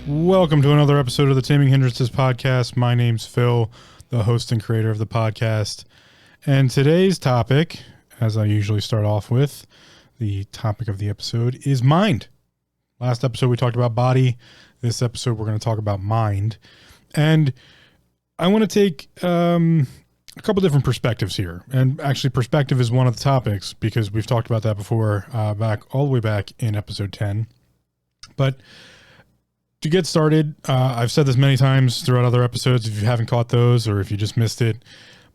Welcome to another episode of the Taming Hindrances podcast. My name's Phil, the host and creator of the podcast. And today's topic, as I usually start off with, the topic of the episode is mind. Last episode we talked about body. This episode we're going to talk about mind. And I want to take a couple different perspectives here. And actually perspective is one of the topics because we've talked about that before, all the way back in episode 10. But to get started, I've said this many times throughout other episodes. If you haven't caught those or if you just missed it,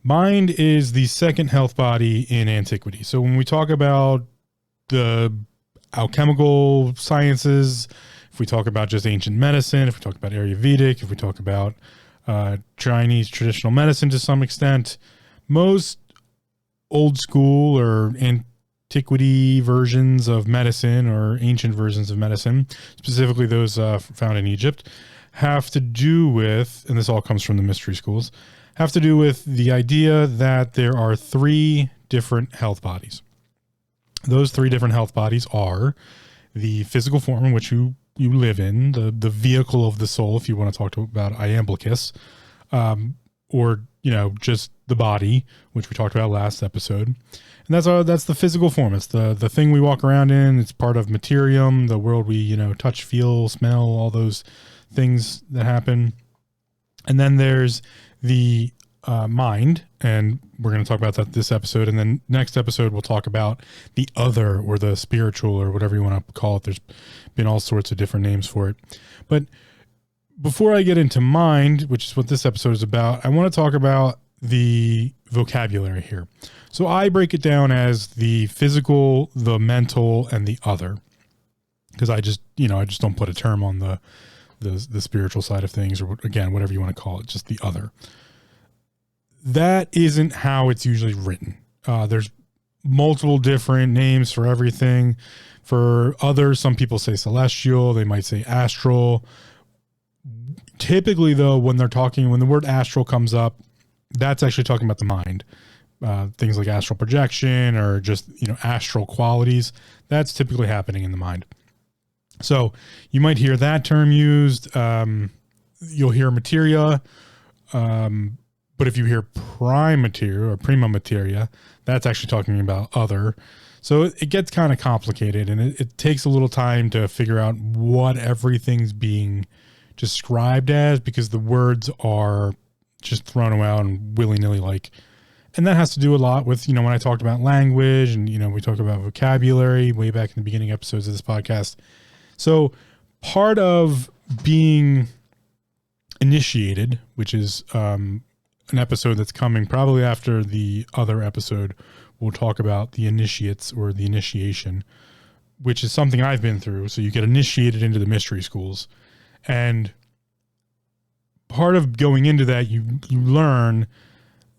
mind is the second health body in antiquity. So when we talk about the alchemical sciences, if we talk about just ancient medicine, if we talk about Ayurvedic, if we talk about Chinese traditional medicine to some extent, most old school or antiquity versions of medicine or ancient versions of medicine, specifically those found in Egypt, have to do with, and this all comes from the mystery schools, have to do with the idea that there are three different health bodies. Those three different health bodies are the physical form in which you live in, the vehicle of the soul, if you want to talk about Iamblichus, or, just the body, which we talked about last episode. And that's the physical form. It's the thing we walk around in. It's part of materium, the world we, touch, feel, smell, all those things that happen. And then there's the mind, and we're going to talk about that this episode. And then next episode, we'll talk about the other or the spiritual or whatever you want to call it. There's been all sorts of different names for it. But before I get into mind, which is what this episode is about, I want to talk about the vocabulary here. So I break it down as the physical, the mental, and the other, because I just don't put a term on the spiritual side of things, or again, whatever you want to call it, just the other. That isn't how it's usually written. There's multiple different names for everything. For others, some people say celestial, they might say astral. Typically, though, when the word astral comes up, that's actually talking about the mind. Things like astral projection or just, astral qualities. That's typically happening in the mind. So you might hear that term used. You'll hear materia. But if you hear prime materia or prima materia, that's actually talking about other. So it gets kind of complicated, and it takes a little time to figure out what everything's being described as, because the words are just thrown around willy-nilly and that has to do a lot with, when I talked about language and, we talked about vocabulary way back in the beginning episodes of this podcast. So part of being initiated, which is an episode that's coming probably after the other episode, we'll talk about the initiates or the initiation, which is something I've been through. So you get initiated into the mystery schools, and part of going into that, you learn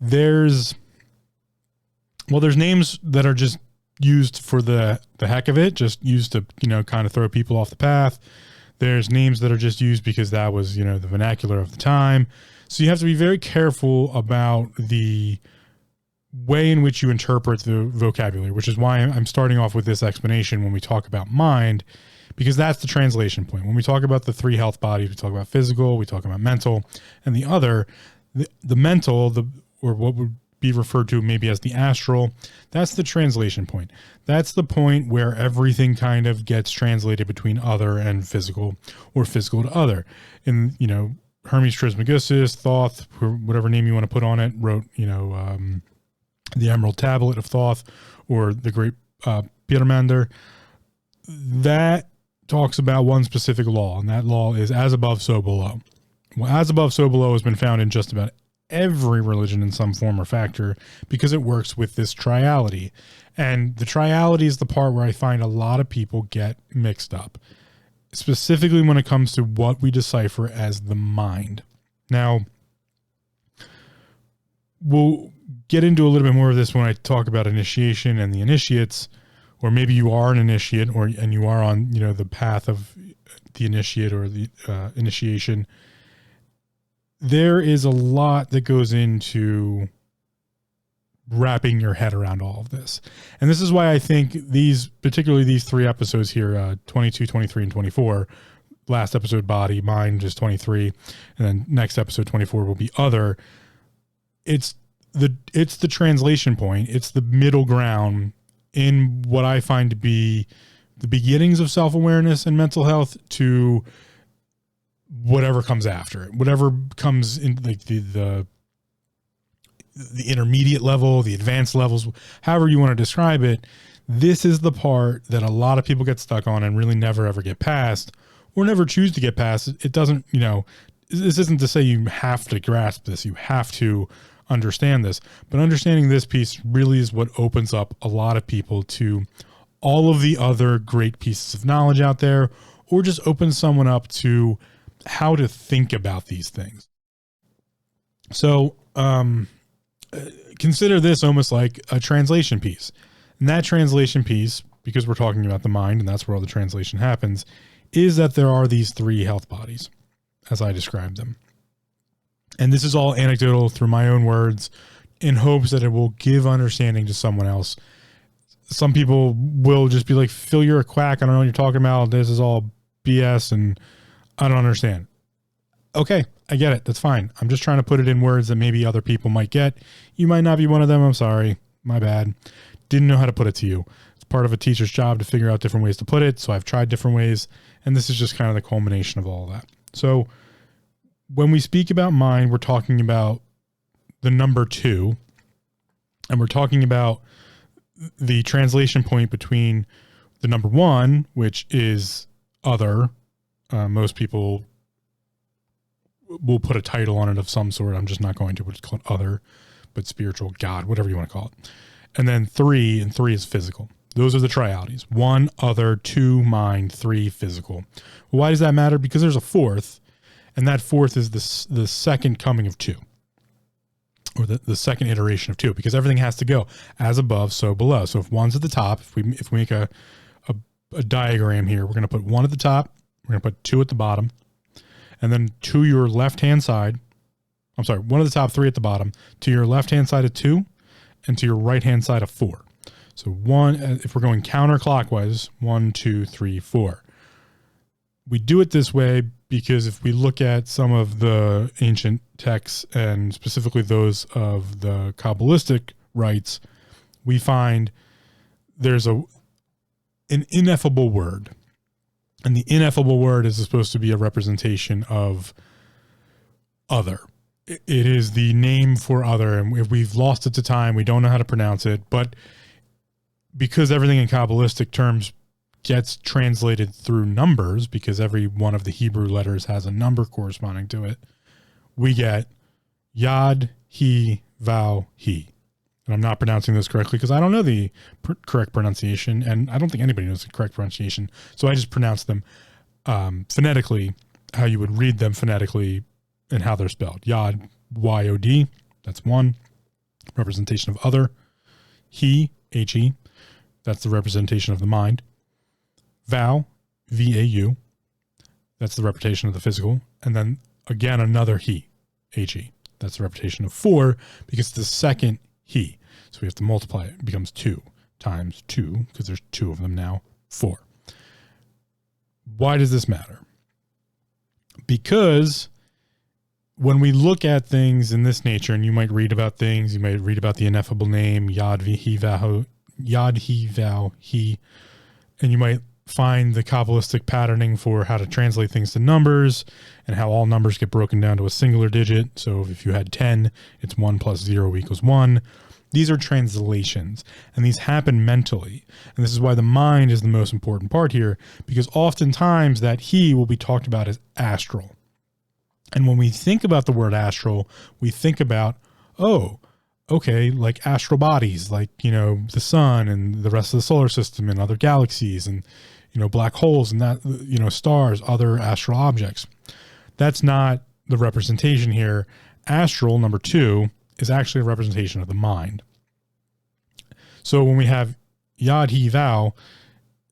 there's names that are just used for the heck of it, just used to, kind of throw people off the path. There's names that are just used because that was, the vernacular of the time. So you have to be very careful about the way in which you interpret the vocabulary, which is why I'm starting off with this explanation when we talk about mind, because that's the translation point. When we talk about the three health bodies, we talk about physical, we talk about mental, and the other, the mental, or what would be referred to maybe as the astral, that's the translation point. That's the point where everything kind of gets translated between other and physical, or physical to other. And, Hermes Trismegistus, Thoth, whatever name you want to put on it, wrote, the Emerald Tablet of Thoth, or the Great Pyramender. That talks about one specific law, and that law is as above, so below. Well, as above, so below has been found in just about every religion in some form or factor, because it works with this triality. And the triality is the part where I find a lot of people get mixed up, specifically when it comes to what we decipher as the mind. Now, we'll get into a little bit more of this when I talk about initiation and the initiates, or maybe you are an initiate, and you are on, the path of the initiate or the initiation. There is a lot that goes into wrapping your head around all of this. And this is why I think particularly these three episodes here, 22, 23, and 24, last episode body, mind is 23, and then next episode 24 will be other. It's the translation point. It's the middle ground in what I find to be the beginnings of self-awareness and mental health to whatever comes after it, whatever comes in, like the intermediate level, the advanced levels, however you want to describe it. This is the part that a lot of people get stuck on and really never ever get past, or never choose to get past. It doesn't, this isn't to say you have to grasp this, you have to understand this, but understanding this piece really is what opens up a lot of people to all of the other great pieces of knowledge out there, or just opens someone up to how to think about these things. So, consider this almost like a translation piece. And that translation piece, because we're talking about the mind and that's where all the translation happens, is that there are these three health bodies, as I described them. And this is all anecdotal through my own words in hopes that it will give understanding to someone else. Some people will just be like, Phil, you're a quack. I don't know what you're talking about. This is all BS and I don't understand. Okay, I get it. That's fine. I'm just trying to put it in words that maybe other people might get. You might not be one of them. I'm sorry. My bad. Didn't know how to put it to you. It's part of a teacher's job to figure out different ways to put it. So I've tried different ways. And this is just kind of the culmination of all of that. So when we speak about mind, we're talking about the number 2. And we're talking about the translation point between the number 1, which is other. Most people will put a title on it of some sort. I'm just not going to, but it's called other, but spiritual, God, whatever you want to call it. And then 3, and 3 is physical. Those are the triadities. 1, other, 2, mind, 3, physical. Well, why does that matter? Because there's a 4th, and that 4th is the second coming of 2, or the second iteration of 2, because everything has to go as above, so below. So if 1's at the top, if we make a diagram here, we're going to put 1 at the top, we're going to put 2 at the bottom, and then to your left-hand side, 1 at the top, 3 at the bottom, to your left-hand side of 2, and to your right-hand side of 4. So 1, if we're going counterclockwise, 1, 2, 3, 4. We do it this way because if we look at some of the ancient texts, and specifically those of the Kabbalistic rites, we find there's an ineffable word. And the ineffable word is supposed to be a representation of other. It is the name for other, and if we've lost it to time, we don't know how to pronounce it, but because everything in Kabbalistic terms gets translated through numbers, because every one of the Hebrew letters has a number corresponding to it, we get Yad, He, Vau, He. And I'm not pronouncing this correctly because I don't know the correct pronunciation, and I don't think anybody knows the correct pronunciation, so I just pronounce them phonetically, how you would read them phonetically and how they're spelled. Yod, Y-O-D, that's 1. Representation of other. He, H-E, that's the representation of the mind. Vau, V-A-U, that's the representation of the physical. And then again, another He, H-E, that's the representation of 4 because it's the second He. So we have to multiply it. It becomes 2 times 2 because there's 2 of them now, 4. Why does this matter? Because when we look at things in this nature, and you might read about things, you might read about the ineffable name, Yad, He, Vau, He, and you might find the Kabbalistic patterning for how to translate things to numbers and how all numbers get broken down to a singular digit. So if you had 10, it's 1 plus 0 equals 1. These are translations, and these happen mentally. And this is why the mind is the most important part here, because oftentimes that He will be talked about as astral. And when we think about the word astral, we think about, oh, okay, like astral bodies, like, the sun and the rest of the solar system and other galaxies and, black holes and that, stars, other astral objects. That's not the representation here. Astral, number 2, is actually a representation of the mind. So when we have Yad, He, Vau,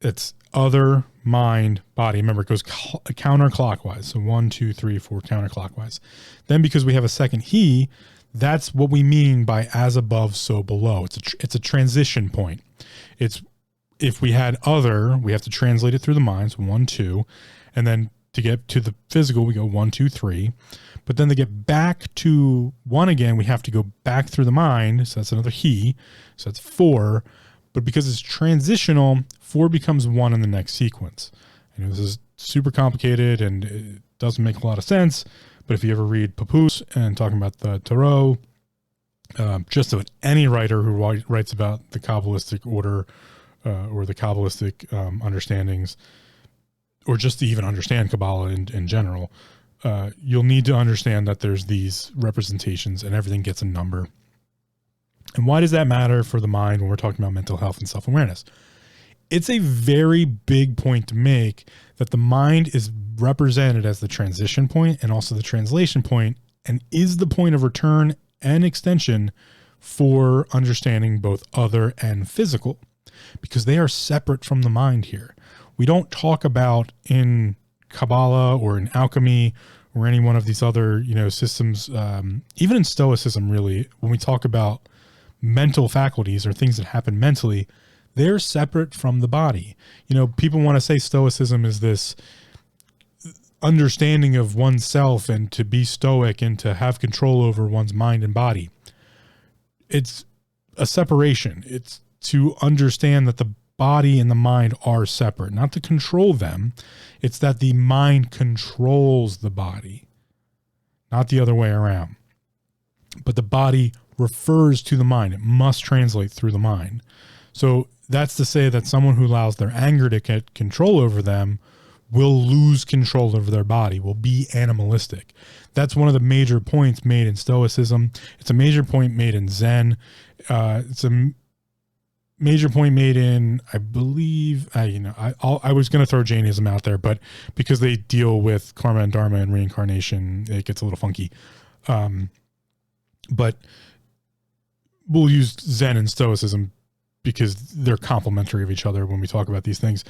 it's other, mind, body. Remember, it goes counterclockwise. So 1, 2, 3, 4 counterclockwise. Then because we have a second He, that's what we mean by as above, so below. It's a transition point. It's if we had other, we have to translate it through the mind. So 1, 2, and then to get to the physical, we go 1, 2, 3. But then to get back to 1 again, we have to go back through the mind. So that's another he. So that's 4. But because it's transitional, 4 becomes 1 in the next sequence. This is super complicated and it doesn't make a lot of sense. But if you ever read Papoose and talking about the Tarot, just about any writer who writes about the Kabbalistic order or the Kabbalistic understandings, or just to even understand Kabbalah in general, you'll need to understand that there's these representations and everything gets a number. And why does that matter for the mind when we're talking about mental health and self-awareness? It's a very big point to make that the mind is represented as the transition point and also the translation point, and is the point of return and extension for understanding both other and physical, because they are separate from the mind here. We don't talk about in Kabbalah or in alchemy or any one of these other, systems, even in Stoicism, really, when we talk about mental faculties or things that happen mentally, they're separate from the body. People want to say Stoicism is this understanding of oneself and to be stoic and to have control over one's mind and body. It's a separation. It's to understand that the body and the mind are separate, not to control them. It's that the mind controls the body, not the other way around. But the body refers to the mind. It must translate through the mind. So that's to say that someone who allows their anger to get control over them will lose control over their body, will be animalistic. That's one of the major points made in Stoicism. It's a major point made in Zen. It's a major point made in, I believe, I was going to throw Jainism out there, but because they deal with karma and dharma and reincarnation, it gets a little funky. But we'll use Zen and Stoicism because they're complementary of each other when we talk about these things.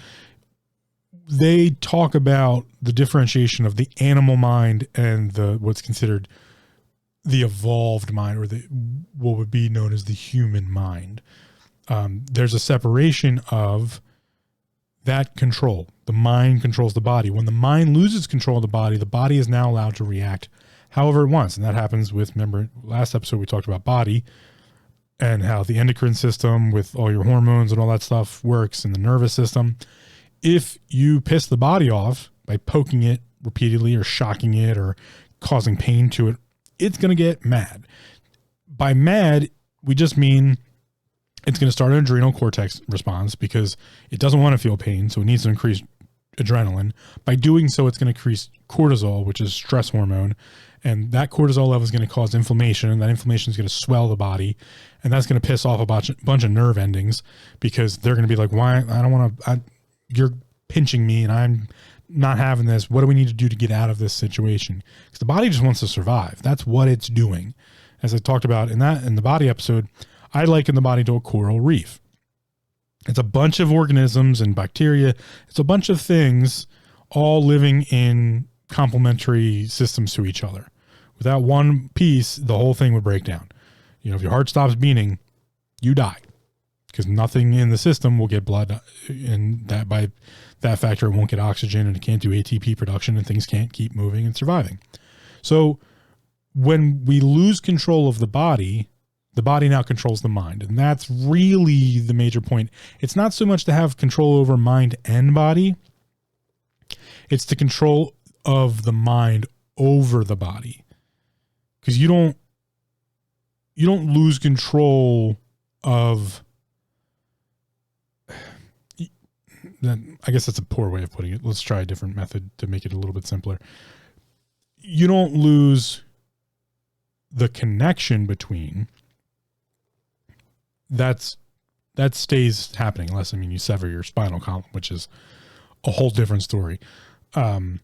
They talk about the differentiation of the animal mind and what's considered the evolved mind, or what would be known as the human mind. There's a separation of that control. The mind controls the body. When the mind loses control of the body is now allowed to react however it wants. And that happens with, remember, last episode we talked about body and how the endocrine system with all your hormones and all that stuff works, in the nervous system. If you piss the body off by poking it repeatedly or shocking it or causing pain to it, it's going to get mad. By mad, we just mean it's going to start an adrenal cortex response because it doesn't want to feel pain, so it needs to increase adrenaline. By doing so, it's going to increase cortisol, which is stress hormone, and that cortisol level is going to cause inflammation, and that inflammation is going to swell the body, and that's going to piss off a bunch of nerve endings because they're going to be like, why? I don't want to, you're pinching me and I'm not having this. What do we need to do to get out of this situation? Because the body just wants to survive. That's what it's doing. As I talked about in the body episode, I liken the body to a coral reef. It's a bunch of organisms and bacteria. It's a bunch of things all living in complementary systems to each other. Without one piece, the whole thing would break down. If your heart stops beating, you die because nothing in the system will get blood, and that by that factor, it won't get oxygen and it can't do ATP production and things can't keep moving and surviving. So when we lose control of the body now controls the mind. And that's really the major point. It's not so much to have control over mind and body. It's the control of the mind over the body. Because you don't lose control of, I guess that's a poor way of putting it. Let's try a different method to make it a little bit simpler. You don't lose the connection between. That stays happening unless, you sever your spinal column, which is a whole different story. That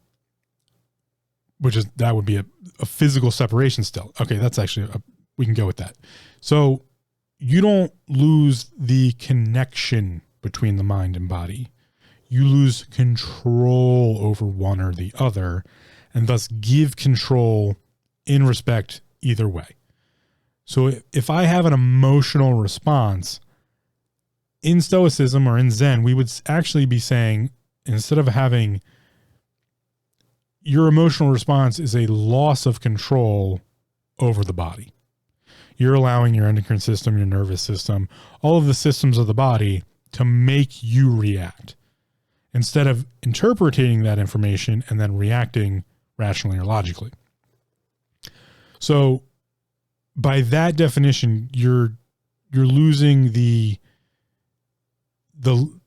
would be a physical separation still. Okay, that's actually, we can go with that. So you don't lose the connection between the mind and body. You lose control over one or the other, and thus give control in respect either way. So if I have an emotional response in Stoicism or in Zen, we would actually be saying, instead of having your emotional response is a loss of control over the body. You're allowing your endocrine system, your nervous system, all of the systems of the body to make you react instead of interpreting that information and then reacting rationally or logically. So by that definition, you're losing you're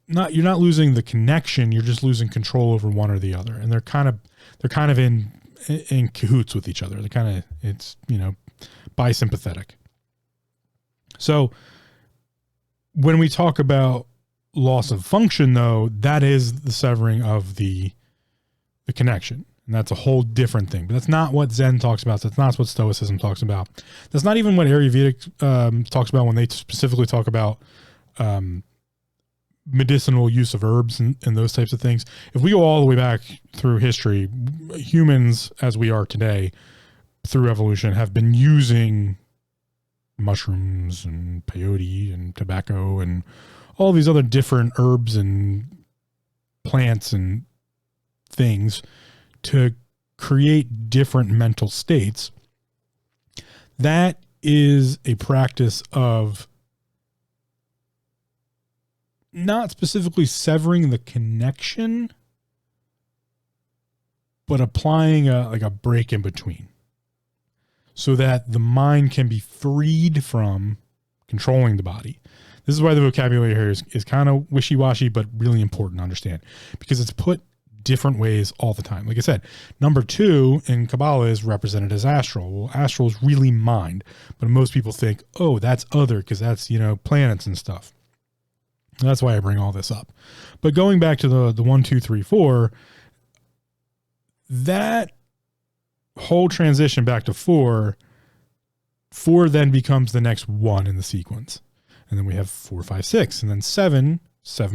not losing the connection, you're just losing control over one or the other. And they're kind of in cahoots with each other. It's bisympathetic. So when we talk about loss of function, though, that is the severing of the connection. And that's a whole different thing. But that's not what Zen talks about. That's not what Stoicism talks about. That's not even what Ayurvedic talks about when they specifically talk about medicinal use of herbs and those types of things. If we go all the way back through history, humans, as we are today, through evolution, have been using mushrooms and peyote and tobacco and all these other different herbs and plants and things to create different mental states. That is a practice of not specifically severing the connection, but applying a break in between so that the mind can be freed from controlling the body. This is why the vocabulary here is kind of wishy-washy, but really important to understand because it's put different ways all the time. Like I said, number 2 in Kabbalah is represented as astral. Well, astral is really mind, but most people think, oh, that's other because that's, planets and stuff. That's why I bring all this up. But going back to the 1, 2, 3, 4, that whole transition back to 4 then becomes the next 1 in the sequence. And then we have 4, 5, 6, and then 7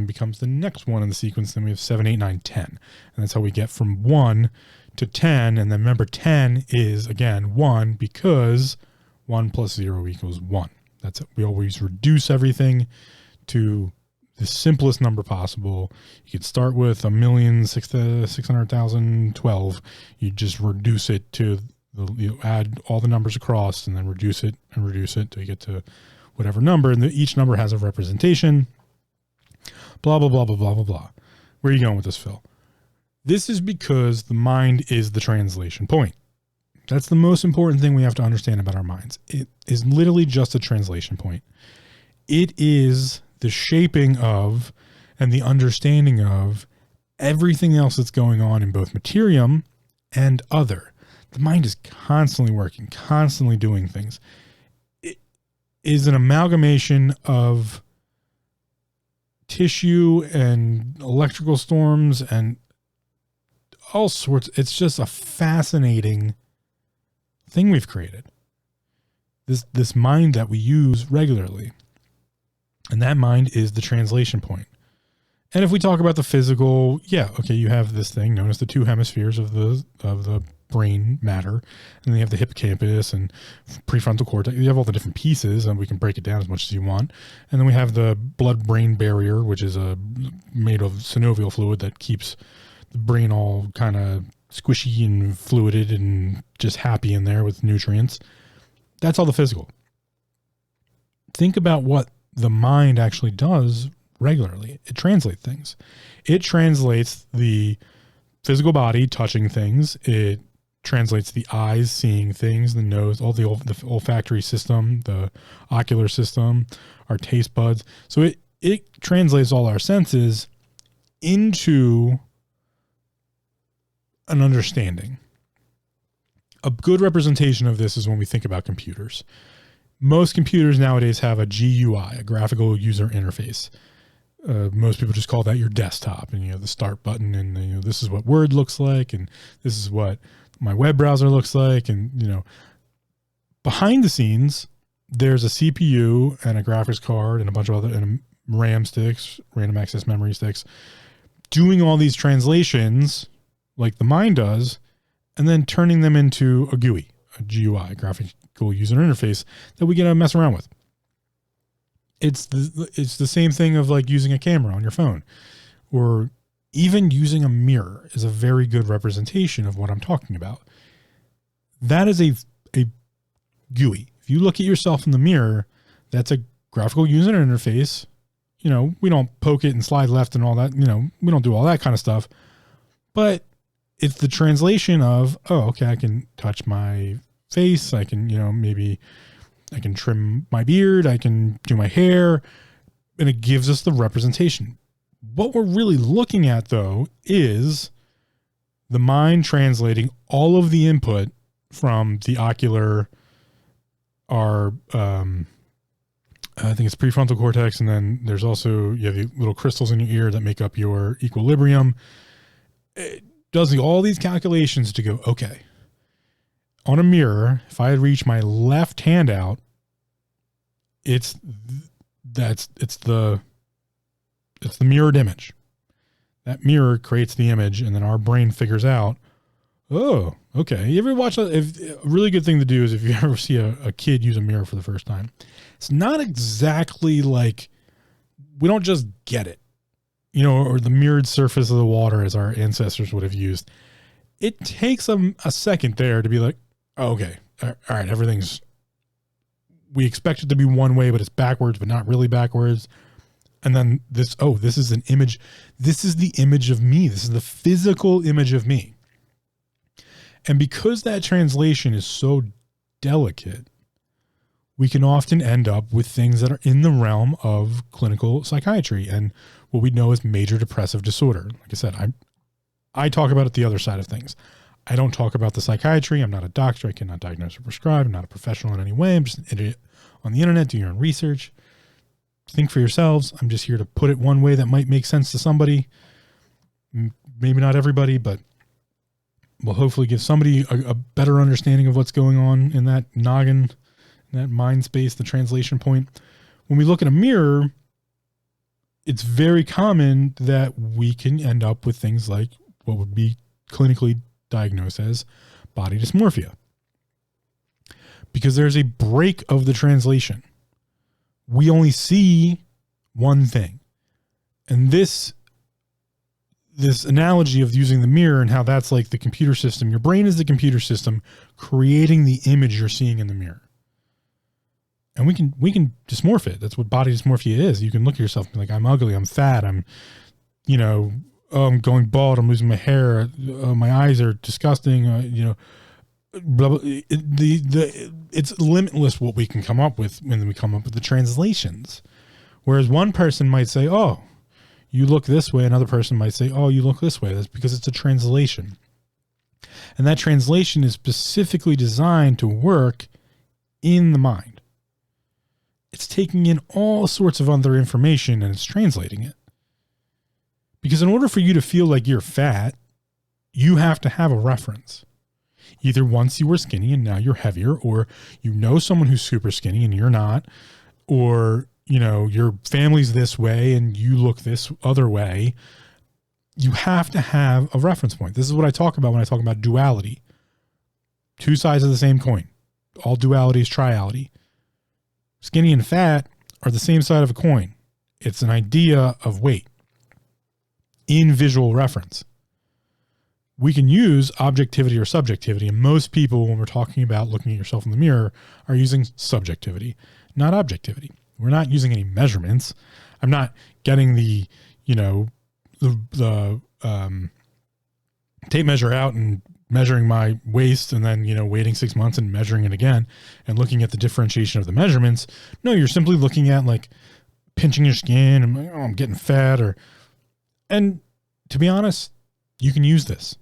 becomes the next one in the sequence. Then we have 7, 8, 9, 10. And that's how we get from 1 to 10. And then remember 10 is again 1 because 1 plus 0 equals 1. That's it. We always reduce everything to the simplest number possible. You could start with 1,600,012. You just reduce it to you add all the numbers across and then reduce it until you get to whatever number. And each number has a representation. Blah, blah, blah, blah, blah, blah, blah. Where are you going with this, Phil? This is because the mind is the translation point. That's the most important thing we have to understand about our minds. It is literally just a translation point. It is the shaping of and the understanding of everything else that's going on in both materium and other. The mind is constantly working, constantly doing things. It is an amalgamation of tissue and electrical storms and all sorts. It's just a fascinating thing we've created. This mind that we use regularly. And that mind is the translation point. And if we talk about the physical, you have this thing known as the 2 hemispheres of the brain matter, and then you have the hippocampus and prefrontal cortex. You have all the different pieces, and we can break it down as much as you want. And then we have the blood-brain barrier, which is made of synovial fluid that keeps the brain all kind of squishy and fluided and just happy in there with nutrients. That's all the physical. Think about what the mind actually does regularly. It translates things. It translates the physical body touching things. It translates the eyes seeing things, the nose, all the olfactory system, the ocular system, our taste buds. So it translates all our senses into an understanding. A good representation of this is when we think about computers. Most computers nowadays have a GUI, a graphical user interface. Most people just call that your desktop, and the start button, and this is what Word looks like, and this is what my web browser looks like, and behind the scenes there's a CPU and a graphics card and a bunch of other and RAM sticks, random access memory sticks, doing all these translations like the mind does, and then turning them into a GUI, a GUI, graphical user interface that we get to mess around with. It's the same thing of like using a camera on your phone or even using a mirror is a very good representation of what I'm talking about. That is a GUI. If you look at yourself in the mirror, that's a graphical user interface. We don't poke it and slide left and all that. We don't do all that kind of stuff. But it's the translation of, oh, okay, I can touch my face. I can, maybe I can trim my beard. I can do my hair. And it gives us the representation. What we're really looking at, though, is the mind translating all of the input from the ocular, I think it's prefrontal cortex, and then there's also the little crystals in your ear that make up your equilibrium. It does all these calculations to go, okay, on a mirror, if I reach my left hand out, it's the mirrored image. That mirror creates the image, and then our brain figures out, oh, okay. You ever watch a really good thing to do is if you ever see a kid use a mirror for the first time, it's not exactly like, we don't just get it, or the mirrored surface of the water as our ancestors would have used. It takes a second there to be like, oh, okay, all right, we expect it to be one way, but it's backwards, but not really backwards. And then this is an image. This is the image of me. This is the physical image of me. And because that translation is so delicate, we can often end up with things that are in the realm of clinical psychiatry and what we know as major depressive disorder. Like I said, I talk about it the other side of things. I don't talk about the psychiatry. I'm not a doctor. I cannot diagnose or prescribe. I'm not a professional in any way. I'm just an idiot on the internet. Do your own research. Think for yourselves. I'm just here to put it one way that might make sense to somebody. Maybe not everybody, but will hopefully give somebody a better understanding of what's going on in that noggin, in that mind space, the translation point. When we look at a mirror, it's very common that we can end up with things like what would be clinically diagnosed as body dysmorphia. Because there's a break of the translation. We only see one thing. And this analogy of using the mirror and how that's like the computer system, your brain is the computer system creating the image you're seeing in the mirror. And we can dysmorph it. That's what body dysmorphia is. You can look at yourself and be like, I'm ugly, I'm fat, I'm going bald, I'm losing my hair, my eyes are disgusting, blah, blah. It's limitless what we can come up with when we come up with the translations. Whereas one person might say, oh, you look this way. Another person might say, oh, you look this way. That's because it's a translation. And that translation is specifically designed to work in the mind. It's taking in all sorts of other information and it's translating it. Because in order for you to feel like you're fat, you have to have a reference. Either once you were skinny and now you're heavier, or someone who's super skinny and you're not, or your family's this way and you look this other way. You have to have a reference point. This is what I talk about when I talk about duality. Two sides of the same coin. All duality is triality. Skinny and fat are the same side of a coin. It's an idea of weight in visual reference. We can use objectivity or subjectivity, and most people, when we're talking about looking at yourself in the mirror, are using subjectivity, not objectivity. We're not using any measurements. I'm not getting the tape measure out and measuring my waist and then, waiting 6 months and measuring it again and looking at the differentiation of the measurements. No, you're simply looking at like pinching your skin and I'm getting fat and to be honest, you can use this.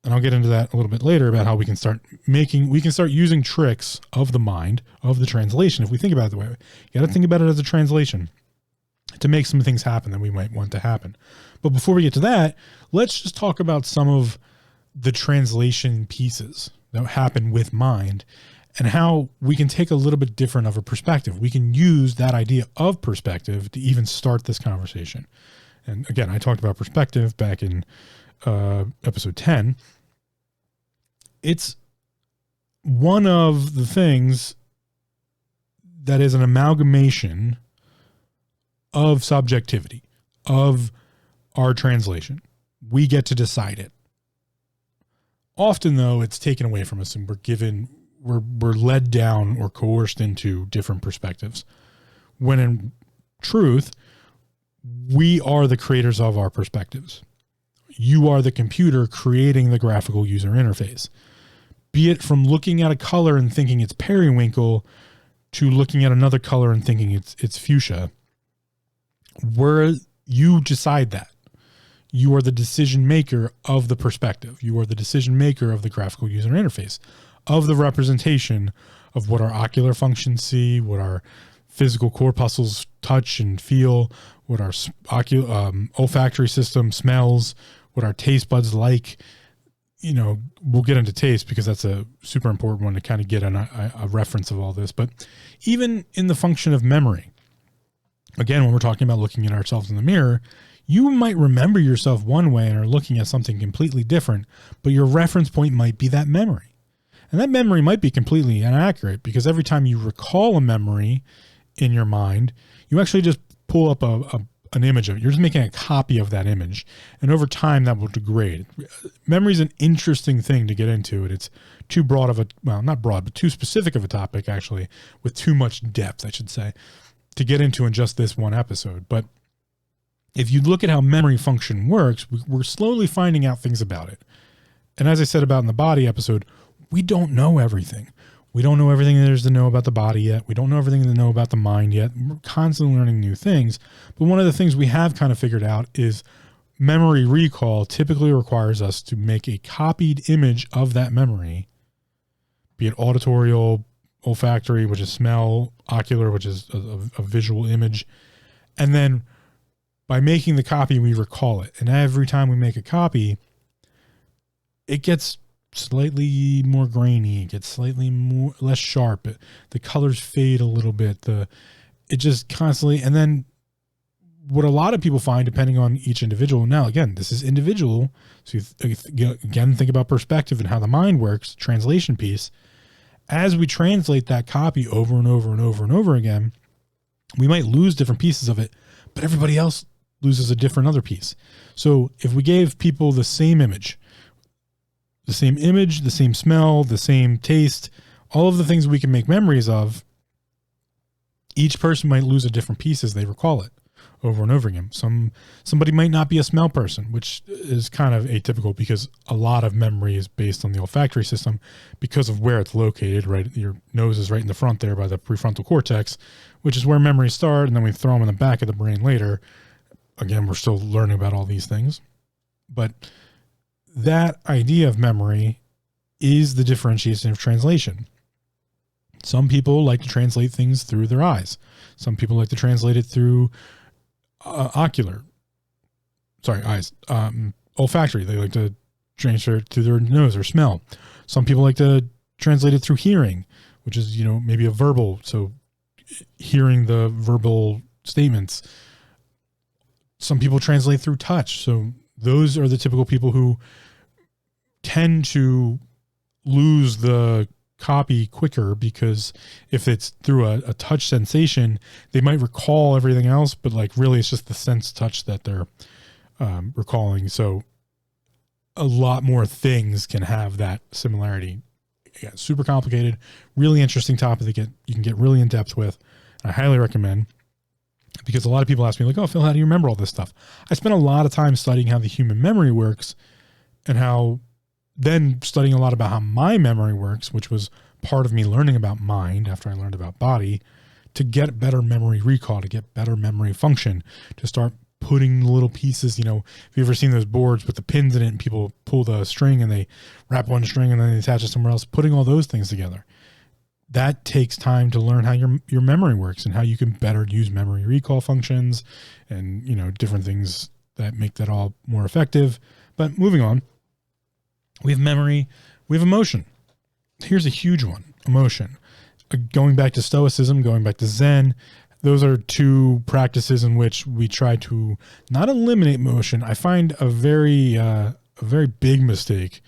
And I'll get into that a little bit later about how we can start using tricks of the mind, of the translation. If we think about it the way, you got to think about it as a translation to make some things happen that we might want to happen. But before we get to that, let's just talk about some of the translation pieces that happen with mind and how we can take a little bit different of a perspective. We can use that idea of perspective to even start this conversation. And again, I talked about perspective back in episode 10. It's one of the things that is an amalgamation of subjectivity, of our translation. We get to decide it. Often, though, it's taken away from us, and we're led down or coerced into different perspectives. When in truth, we are the creators of our perspectives. You are the computer creating the graphical user interface. Be it from looking at a color and thinking it's periwinkle to looking at another color and thinking it's fuchsia. You decide that. You are the decision maker of the perspective. You are the decision maker of the graphical user interface, of the representation of what our ocular functions see, what our physical corpuscles touch and feel, what our olfactory system smells, what our taste buds like. We'll get into taste because that's a super important one to kind of get a reference of all this. But even in the function of memory, again, when we're talking about looking at ourselves in the mirror, you might remember yourself one way and are looking at something completely different, but your reference point might be that memory. And that memory might be completely inaccurate because every time you recall a memory in your mind, you actually just pull up an image of it. You're just making a copy of that image. And over time, that will degrade. Memory is an interesting thing to get into. It's too broad of not broad, but too specific of a topic, actually, with too much depth, I should say, to get into in just this one episode. But if you look at how memory function works, we're slowly finding out things about it. And as I said about in the body episode, we don't know everything. We don't know everything there is to know about the body yet. We don't know everything to know about the mind yet. We're constantly learning new things. But one of the things we have kind of figured out is memory recall typically requires us to make a copied image of that memory, be it auditorial, olfactory, which is smell, ocular, which is a visual image. And then by making the copy, we recall it. And every time we make a copy, it gets slightly more grainy, it gets slightly less sharp. The colors fade a little bit. It just constantly, and then what a lot of people find, depending on each individual. Now, again, this is individual. So again, think about perspective and how the mind works, translation piece. As we translate that copy over and over and over and over again, we might lose different pieces of it, but everybody else loses a different other piece. So if we gave people the same image, the same smell, the same taste, all of the things we can make memories of, each person might lose a different piece as they recall it over and over again. Somebody might not be a smell person, which is kind of atypical because a lot of memory is based on the olfactory system because of where it's located, right? Your nose is right in the front there by the prefrontal cortex, which is where memories start, and then we throw them in the back of the brain later. Again, we're still learning about all these things. But that idea of memory is the differentiation of translation. Some people like to translate things through their eyes. Some people like to translate it through olfactory. They like to transfer it through their nose or smell. Some people like to translate it through hearing, which is, maybe a verbal. So hearing the verbal statements. Some people translate through touch. So those are the typical people who tend to lose the copy quicker, because if it's through a touch sensation, they might recall everything else, but really it's just the sense touch that they're recalling. So a lot more things can have that similarity. Yeah, super complicated, really interesting topic that you can get really in depth with. I highly recommend, because a lot of people ask me oh, Phil, how do you remember all this stuff? I spent a lot of time studying how the human memory works, and then studying a lot about how my memory works, which was part of me learning about mind after I learned about body, to get better memory recall, to get better memory function, to start putting little pieces. Have you ever seen those boards with the pins in it and people pull the string and they wrap one string and then they attach it somewhere else, putting all those things together. That takes time to learn how your memory works and how you can better use memory recall functions and, different things that make that all more effective. But moving on, we have memory, we have emotion. Here's a huge one, emotion. Going back to Stoicism, going back to Zen, those are two practices in which we try to not eliminate emotion. I find a very big mistake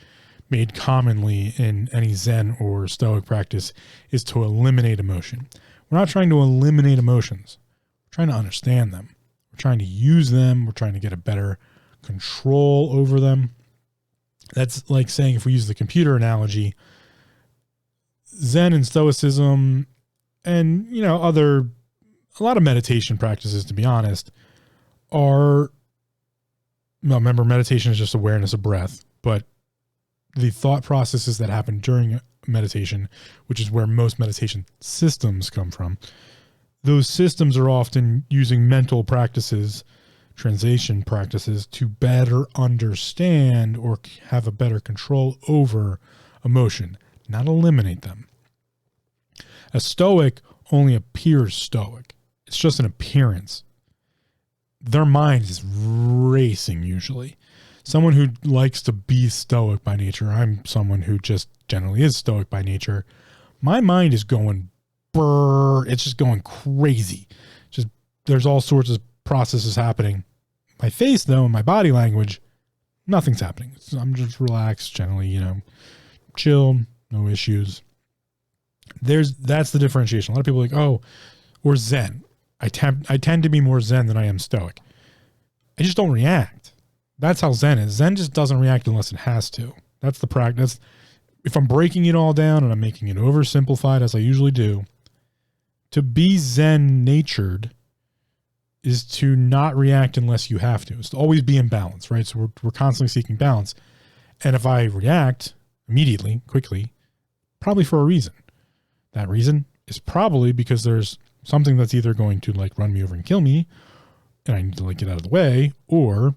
made commonly in any Zen or Stoic practice is to eliminate emotion. We're not trying to eliminate emotions. We're trying to understand them. We're trying to use them. We're trying to get a better control over them. That's like saying, if we use the computer analogy, Zen and Stoicism and, a lot of meditation practices, to be honest, remember, meditation is just awareness of breath, but the thought processes that happen during meditation, which is where most meditation systems come from, those systems are often using mental practices, translation practices, to better understand or have a better control over emotion, not eliminate them. A Stoic only appears stoic. It's just an appearance. Their mind is racing usually. Someone who likes to be stoic by nature, I'm someone who just generally is stoic by nature. My mind is going it's just going crazy. Just there's all sorts of processes happening. My face, though, and my body language, nothing's happening. So I'm just relaxed, generally, chill, no issues. That's the differentiation. A lot of people are like, oh, or Zen. I tend to be more Zen than I am stoic. I just don't react. That's how Zen is. Zen just doesn't react unless it has to. That's the practice. If I'm breaking it all down and I'm making it oversimplified, as I usually do, to be Zen natured is to not react unless you have to. It's to always be in balance, right? So we're constantly seeking balance. And if I react immediately, quickly, probably for a reason. That reason is probably because there's something that's either going to run me over and kill me, and I need to get out of the way, or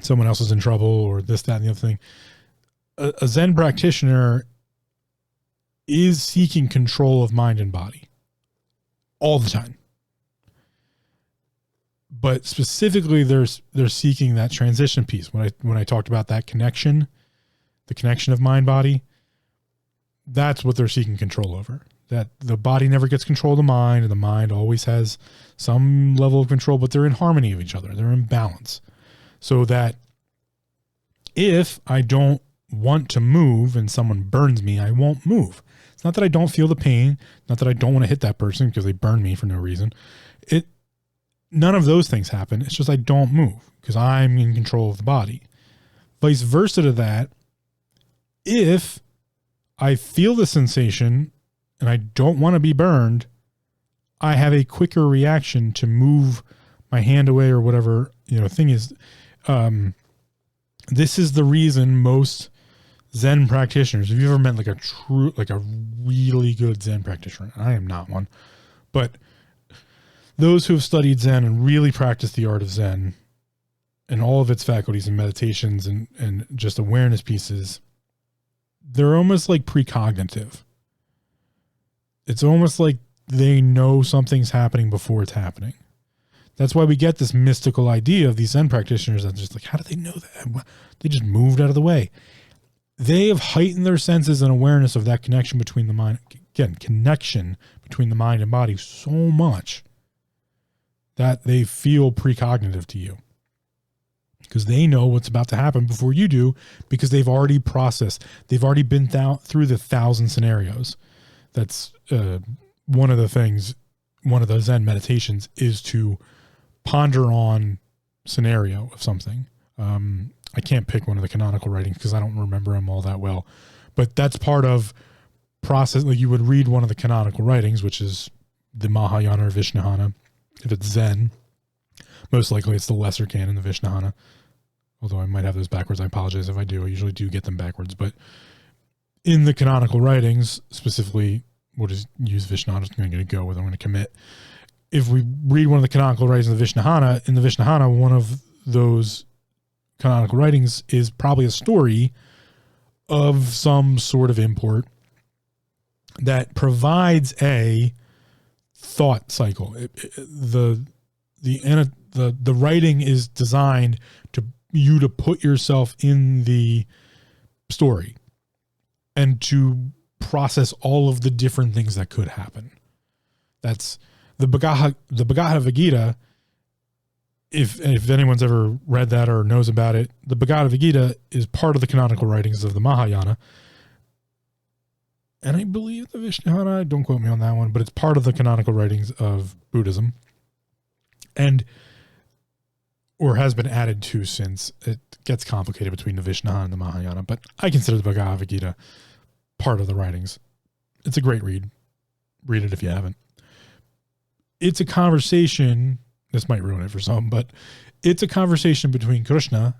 someone else is in trouble, or this, that, and the other thing. A Zen practitioner is seeking control of mind and body all the time. But specifically, they're seeking that transition piece. When I talked about that connection, the connection of mind body, that's what they're seeking control over. That the body never gets control of the mind, and the mind always has some level of control, but they're in harmony of each other. They're in balance. So that if I don't want to move and someone burns me, I won't move. It's not that I don't feel the pain, not that I don't want to hit that person because they burned me for no reason. None of those things happen. It's just I don't move because I'm in control of the body. Vice versa to that, if I feel the sensation and I don't want to be burned, I have a quicker reaction to move my hand away or whatever, thing is. This is the reason most Zen practitioners, if you've ever met a really good Zen practitioner, I am not one, but those who have studied Zen and really practiced the art of Zen and all of its faculties and meditations and just awareness pieces, they're almost like precognitive. It's almost like they know something's happening before it's happening. That's why we get this mystical idea of these Zen practitioners that's just how do they know that? They just moved out of the way. They have heightened their senses and awareness of that connection between the mind, connection between the mind and body so much that they feel precognitive to you. Because they know what's about to happen before you do, because they've already processed. They've already been through the 1,000 scenarios. That's one of the Zen meditations is to ponder on scenario of something. I can't pick one of the canonical writings because I don't remember them all that well. But that's part of process. You would read one of the canonical writings, which is the Mahayana or Vishnahana. If it's Zen, most likely it's the lesser canon, the Vishnahana. Although I might have those backwards. I apologize if I do. I usually do get them backwards. But in the canonical writings, specifically, we'll just use Vishnahana. I'm going to go with. I'm going to commit. If we read one of the canonical writings in the Vishnahana, one of those canonical writings is probably a story of some sort of import that provides a thought cycle. The writing is designed to you to put yourself in the story and to process all of the different things that could happen. That's the Bhagavad Gita. If anyone's ever read that or knows about it, the Bhagavad Gita is part of the canonical writings of the Mahayana. And I believe the Vishnahana, don't quote me on that one, but it's part of the canonical writings of Buddhism. And or has been added to since it gets complicated between the Vishnaha and the Mahayana, but I consider the Bhagavad Gita part of the writings. It's a great read. Read it if you haven't. It's a conversation, this might ruin it for some, but it's a conversation between Krishna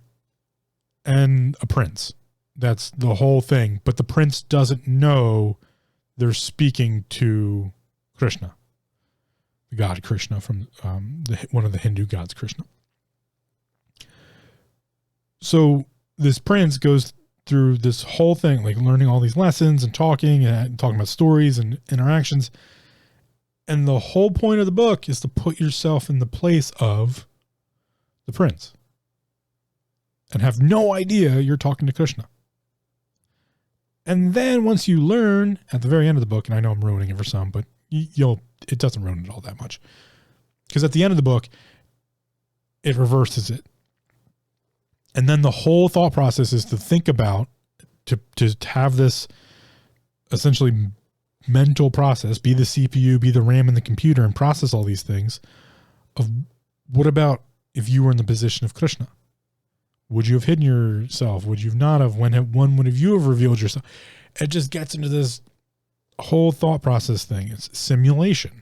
and a prince. That's the whole thing. But the prince doesn't know they're speaking to Krishna, the god Krishna from one of the Hindu gods, Krishna. So this prince goes through this whole thing, like learning all these lessons and talking about stories and interactions. And the whole point of the book is to put yourself in the place of the prince and have no idea you're talking to Krishna. And then once you learn at the very end of the book, and I know I'm ruining it for some, but it doesn't ruin it all that much. Because at the end of the book, it reverses it. And then the whole thought process is to think about, to have this essentially mental process, be the CPU, be the RAM in the computer, and process all these things of what about if you were in the position of Krishna? Would you have hidden yourself? Would you not have? When would you have revealed yourself? It just gets into this whole thought process thing. It's simulation.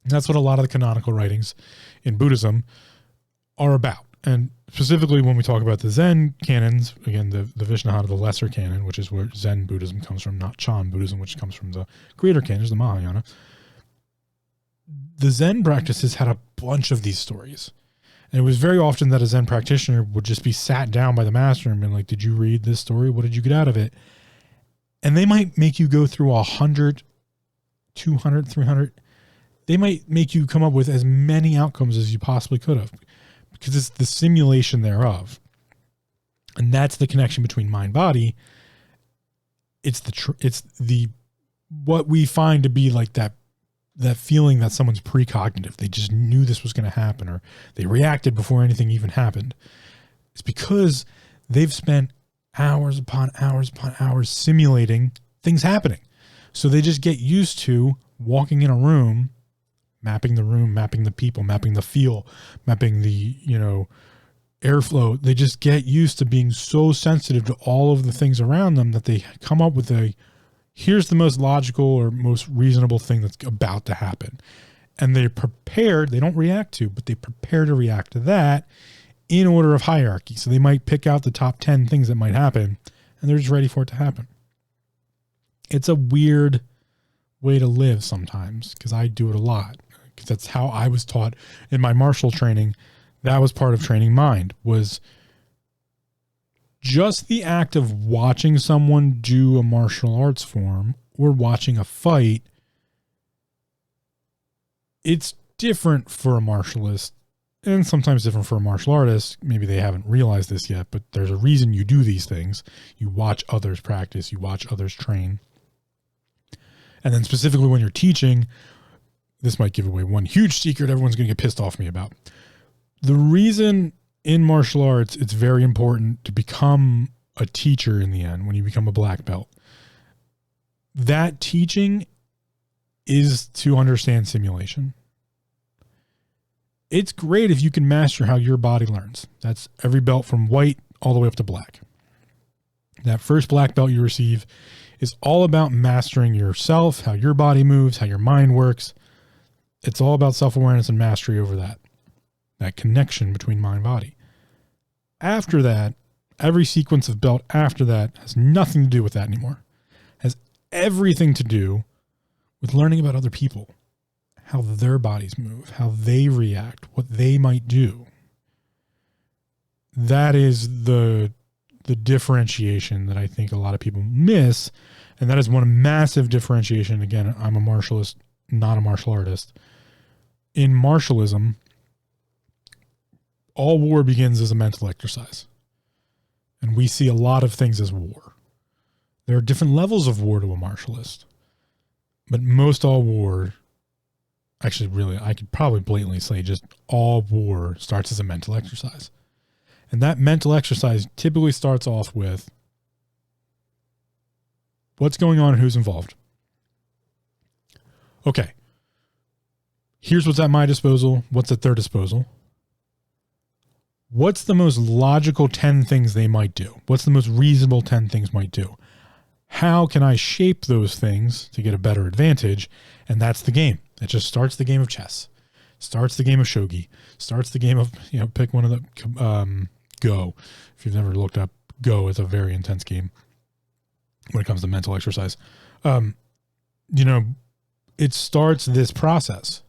And that's what a lot of the canonical writings in Buddhism are about. And specifically when we talk about the Zen canons, again, the Vishnaha, the lesser canon, which is where Zen Buddhism comes from, not Chan Buddhism, which comes from the greater canons, the Mahayana. The Zen practices had a bunch of these stories. And it was very often that a Zen practitioner would just be sat down by the master and be like, did you read this story? What did you get out of it? And they might make you go through 100, 200, 300. They might make you come up with as many outcomes as you possibly could have, because it's the simulation thereof. And that's the connection between mind body. It's the what we find to be like that feeling that someone's precognitive. They just knew this was going to happen, or they reacted before anything even happened. It's because they've spent hours upon hours upon hours simulating things happening. So they just get used to walking in a room, mapping the people, mapping the feel, mapping the, airflow. They just get used to being so sensitive to all of the things around them that they come up with here's the most logical or most reasonable thing that's about to happen. And they're prepared, they don't react to, but they prepare to react to that in order of hierarchy. So they might pick out the top 10 things that might happen, and they're just ready for it to happen. It's a weird way to live sometimes, because I do it a lot. Because that's how I was taught in my martial training. That was part of training mind, was just the act of watching someone do a martial arts form or watching a fight. It's different for a martialist and sometimes different for a martial artist. Maybe they haven't realized this yet, but there's a reason you do these things. You watch others practice, you watch others train. And then specifically when you're teaching, this might give away one huge secret everyone's going to get pissed off me about. The reason in martial arts it's very important to become a teacher in the end, when you become a black belt, that teaching is to understand simulation. It's great if you can master how your body learns. That's every belt from white all the way up to black. That first black belt you receive is all about mastering yourself, how your body moves, how your mind works. It's all about self-awareness and mastery over that connection between mind and body. After that, every sequence of belt after that has nothing to do with that anymore. It has everything to do with learning about other people, how their bodies move, how they react, what they might do. That is the differentiation that I think a lot of people miss. And that is one massive differentiation. Again, I'm a martialist, not a martial artist. In martialism, all war begins as a mental exercise. And we see a lot of things as war. There are different levels of war to a martialist. But most all war, actually really, I could probably blatantly say just all war starts as a mental exercise. And that mental exercise typically starts off with what's going on and who's involved. Okay. Here's what's at my disposal. What's at their disposal? what's the most logical 10 things they might do? What's the most reasonable 10 things might do? How can I shape those things to get a better advantage? And that's the game. It just starts the game of chess, starts the game of shogi, starts the game of, pick one of the Go. If you've never looked up Go, it's a very intense game when it comes to mental exercise. It starts this process.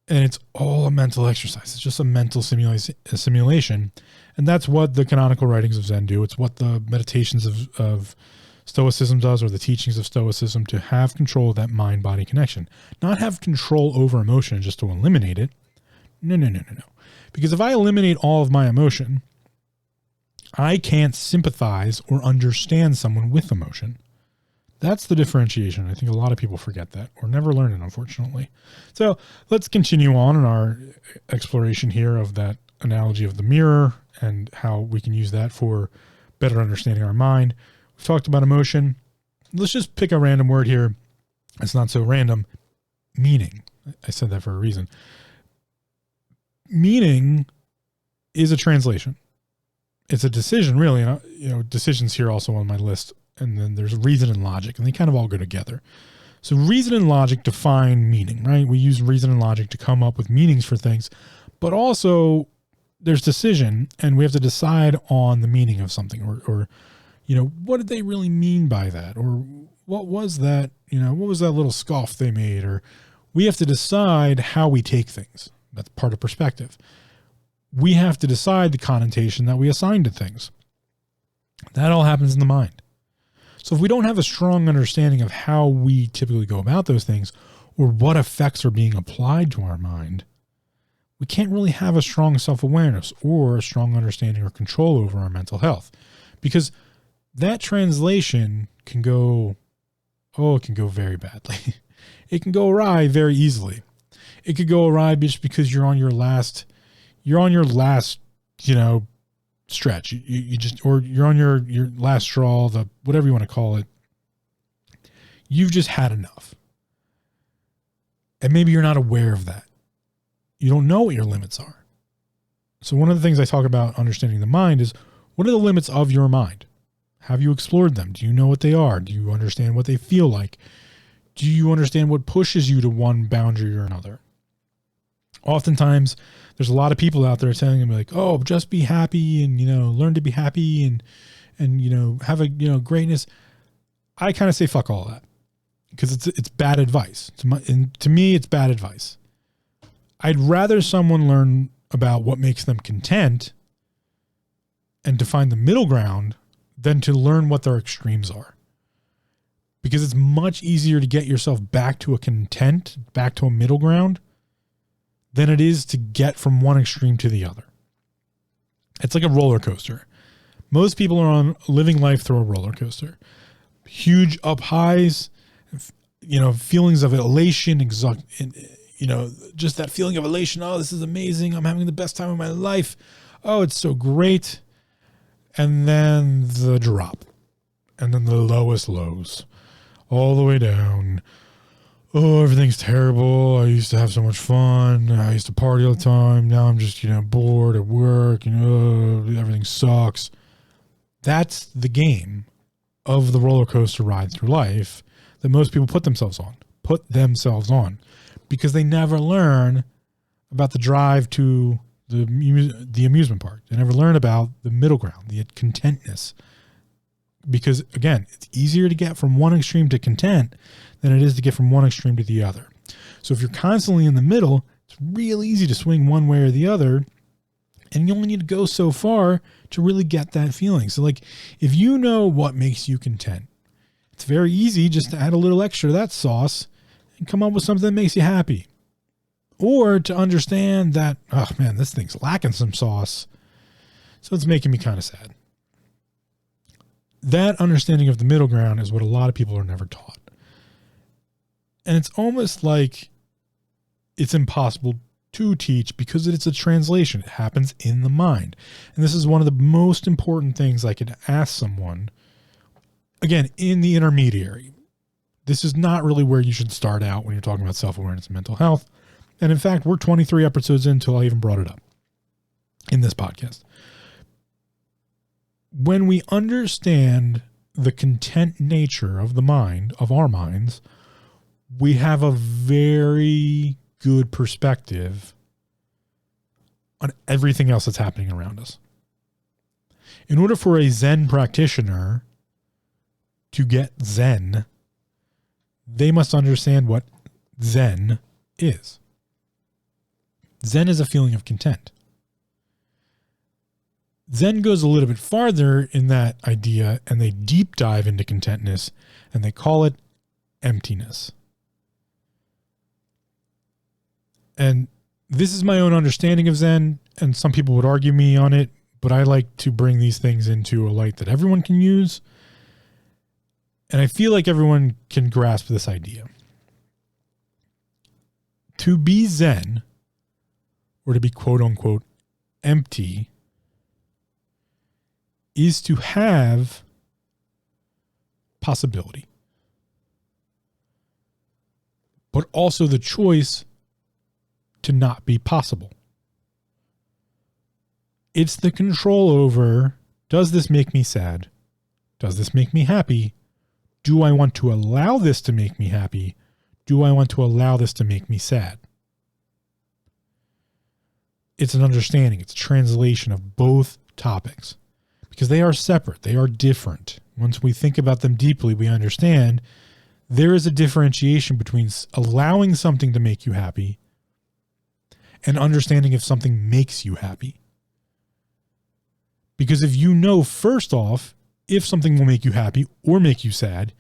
And it's all a mental exercise. It's just a mental simulation. And that's what the canonical writings of Zen do. It's what the meditations of Stoicism does, or the teachings of Stoicism, to have control of that mind-body connection. Not have control over emotion just to eliminate it. No. Because if I eliminate all of my emotion, I can't sympathize or understand someone with emotion. That's the differentiation. I think a lot of people forget that, or never learn it, unfortunately. So let's continue on in our exploration here of that analogy of the mirror and how we can use that for better understanding our mind. We've talked about emotion. Let's just pick a random word here. It's not so random. Meaning. I said that for a reason. Meaning is a translation. It's a decision, really. Decisions here also on my list. And then there's reason and logic, and they kind of all go together. So reason and logic define meaning, right? We use reason and logic to come up with meanings for things, but also there's decision, and we have to decide on the meaning of something, or what did they really mean by that? Or what was that, what was that little scoff they made? Or we have to decide how we take things. That's part of perspective. We have to decide the connotation that we assign to things. That all happens in the mind. So if we don't have a strong understanding of how we typically go about those things, or what effects are being applied to our mind, we can't really have a strong self-awareness or a strong understanding or control over our mental health, because that translation can go very badly. It can go awry very easily. It could go awry just because you're on your last, stretch. Or you're on your last straw, whatever you want to call it. You've just had enough. And maybe you're not aware of that. You don't know what your limits are. So one of the things I talk about understanding the mind is, what are the limits of your mind? Have you explored them? Do you know what they are? Do you understand what they feel like? Do you understand what pushes you to one boundary or another? Oftentimes, there's a lot of people out there telling them, like, oh, just be happy and, learn to be happy and have a, greatness. I kind of say, fuck all that, because it's bad advice. To me, it's bad advice. I'd rather someone learn about what makes them content and to find the middle ground than to learn what their extremes are. Because it's much easier to get yourself back to a middle ground, than it is to get from one extreme to the other. It's like a roller coaster. Most people are living life through a roller coaster. Huge up highs, feelings of elation, just that feeling of elation. Oh, this is amazing. I'm having the best time of my life. Oh, it's so great. And then the drop. And then the lowest lows. All the way down. Oh, everything's terrible. I used to have so much fun. I used to party all the time. Now I'm just, bored at work. Everything sucks. That's the game of the roller coaster ride through life that most people put themselves on because they never learn about the drive to the amusement park. They never learn about the middle ground, the contentness. Because, again, it's easier to get from one extreme to content than it is to get from one extreme to the other. So if you're constantly in the middle, it's real easy to swing one way or the other, and you only need to go so far to really get that feeling. So, if you know what makes you content, it's very easy just to add a little extra of that sauce and come up with something that makes you happy. Or to understand that, oh man, this thing's lacking some sauce, so it's making me kind of sad. That understanding of the middle ground is what a lot of people are never taught. And it's almost like it's impossible to teach because it's a translation. It happens in the mind. And this is one of the most important things I could ask someone. Again, in the intermediary. This is not really where you should start out when you're talking about self-awareness and mental health. And in fact, we're 23 episodes in until I even brought it up. in this podcast. When we understand the content nature of the mind, of our minds, we have a very good perspective on everything else that's happening around us. In order for a Zen practitioner to get Zen, they must understand what Zen is. Zen is a feeling of content. Zen goes a little bit farther in that idea, and they deep dive into contentness, and they call it emptiness. And this is my own understanding of Zen, and some people would argue me on it, but I like to bring these things into a light that everyone can use. And I feel like everyone can grasp this idea. To be Zen, or to be quote unquote empty, is to have possibility, but also the choice to not be possible. It's the control over, does this make me sad? Does this make me happy? Do I want to allow this to make me happy? Do I want to allow this to make me sad? It's an understanding, it's a translation of both topics because they are separate, they are different. Once we think about them deeply, we understand there is a differentiation between allowing something to make you happy and understanding if something makes you happy. Because if you know, first off, if something will make you happy or make you sad,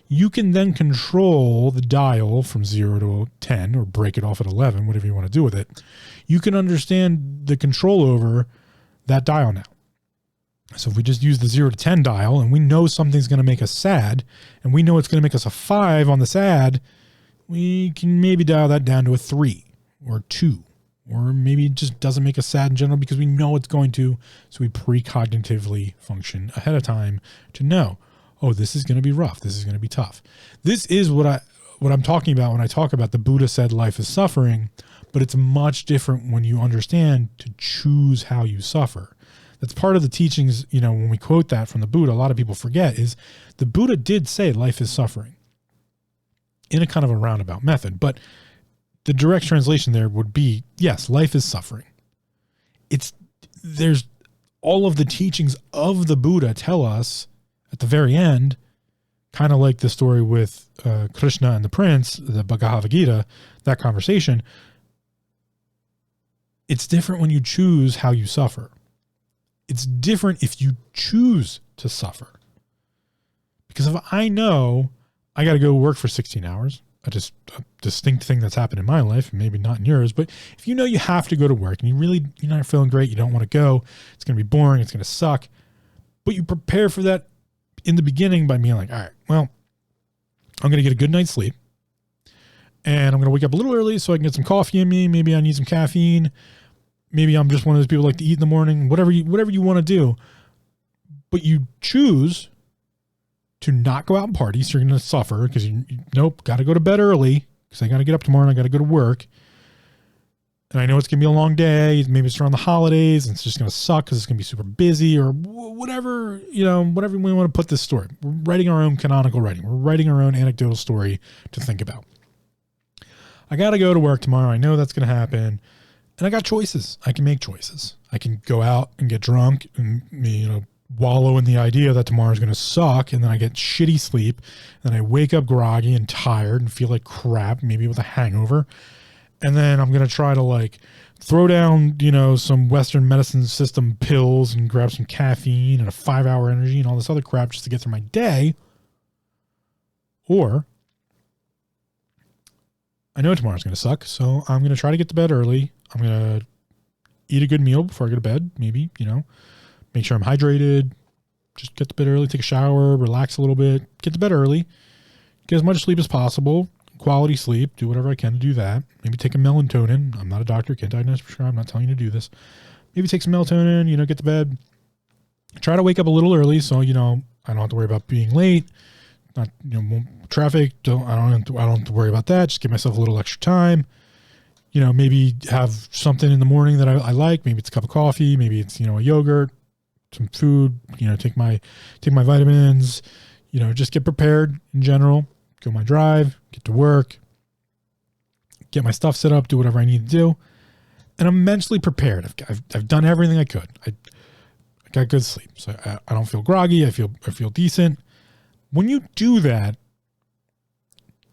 you can then control the dial from 0 to 10 or break it off at 11, whatever you want to do with it. You can understand the control over that dial now. So if we just use the 0 to 10 dial and we know something's going to make us sad and we know it's going to make us a 5 on the sad, we can maybe dial that down to a 3 or 2. Or maybe it just doesn't make us sad in general because we know it's going to. So we precognitively function ahead of time to know, oh, this is going to be rough. This is going to be tough. This is what I'm talking about when I talk about the Buddha said life is suffering, but it's much different when you understand to choose how you suffer. That's part of the teachings, when we quote that from the Buddha, a lot of people forget is the Buddha did say life is suffering in a kind of a roundabout method, but the direct translation there would be, yes, life is suffering. There's all of the teachings of the Buddha tell us at the very end, kind of like the story with Krishna and the prince, the Bhagavad Gita, that conversation. It's different when you choose how you suffer. It's different if you choose to suffer. Because if I know I got to go work for 16 hours, a distinct thing that's happened in my life, maybe not in yours, but if you know you have to go to work and you're not feeling great, you don't want to go, it's going to be boring, it's going to suck, but you prepare for that in the beginning by being like, all right, well, I'm going to get a good night's sleep and I'm going to wake up a little early so I can get some coffee in me. Maybe I need some caffeine. Maybe I'm just one of those people who like to eat in the morning, whatever you want to do, but you choose to not go out and party, so you're going to suffer because got to go to bed early because I got to get up tomorrow and I got to go to work. And I know it's going to be a long day. Maybe it's around the holidays and it's just going to suck because it's going to be super busy or whatever, whatever we want to put this story. We're writing our own canonical writing. We're writing our own anecdotal story to think about. I got to go to work tomorrow. I know that's going to happen. And I got choices. I can make choices. I can go out and get drunk and, wallow in the idea that tomorrow's going to suck, and then I get shitty sleep, and then I wake up groggy and tired and feel like crap, maybe with a hangover, and then I'm going to try to throw down, some Western medicine system pills and grab some caffeine and a 5-hour energy and all this other crap just to get through my day. Or I know tomorrow's going to suck, so I'm going to try to get to bed early. I'm going to eat a good meal before I go to bed, maybe, make sure I'm hydrated, just get to bed early, take a shower, relax a little bit, get to bed early, get as much sleep as possible, quality sleep, do whatever I can to do that. Maybe take a melatonin. I'm not a doctor, can't diagnose for sure. I'm not telling you to do this. Maybe take some melatonin, get to bed. Try to wake up a little early so, I don't have to worry about being late. Traffic, I don't have to worry about that. Just give myself a little extra time. maybe have something in the morning that I like. Maybe it's a cup of coffee. Maybe it's, a yogurt, some food, take my vitamins, just get prepared in general, go my drive, get to work, get my stuff set up, do whatever I need to do. And I'm mentally prepared. I've done everything I could. I got good sleep. So I don't feel groggy. I feel decent. When you do that,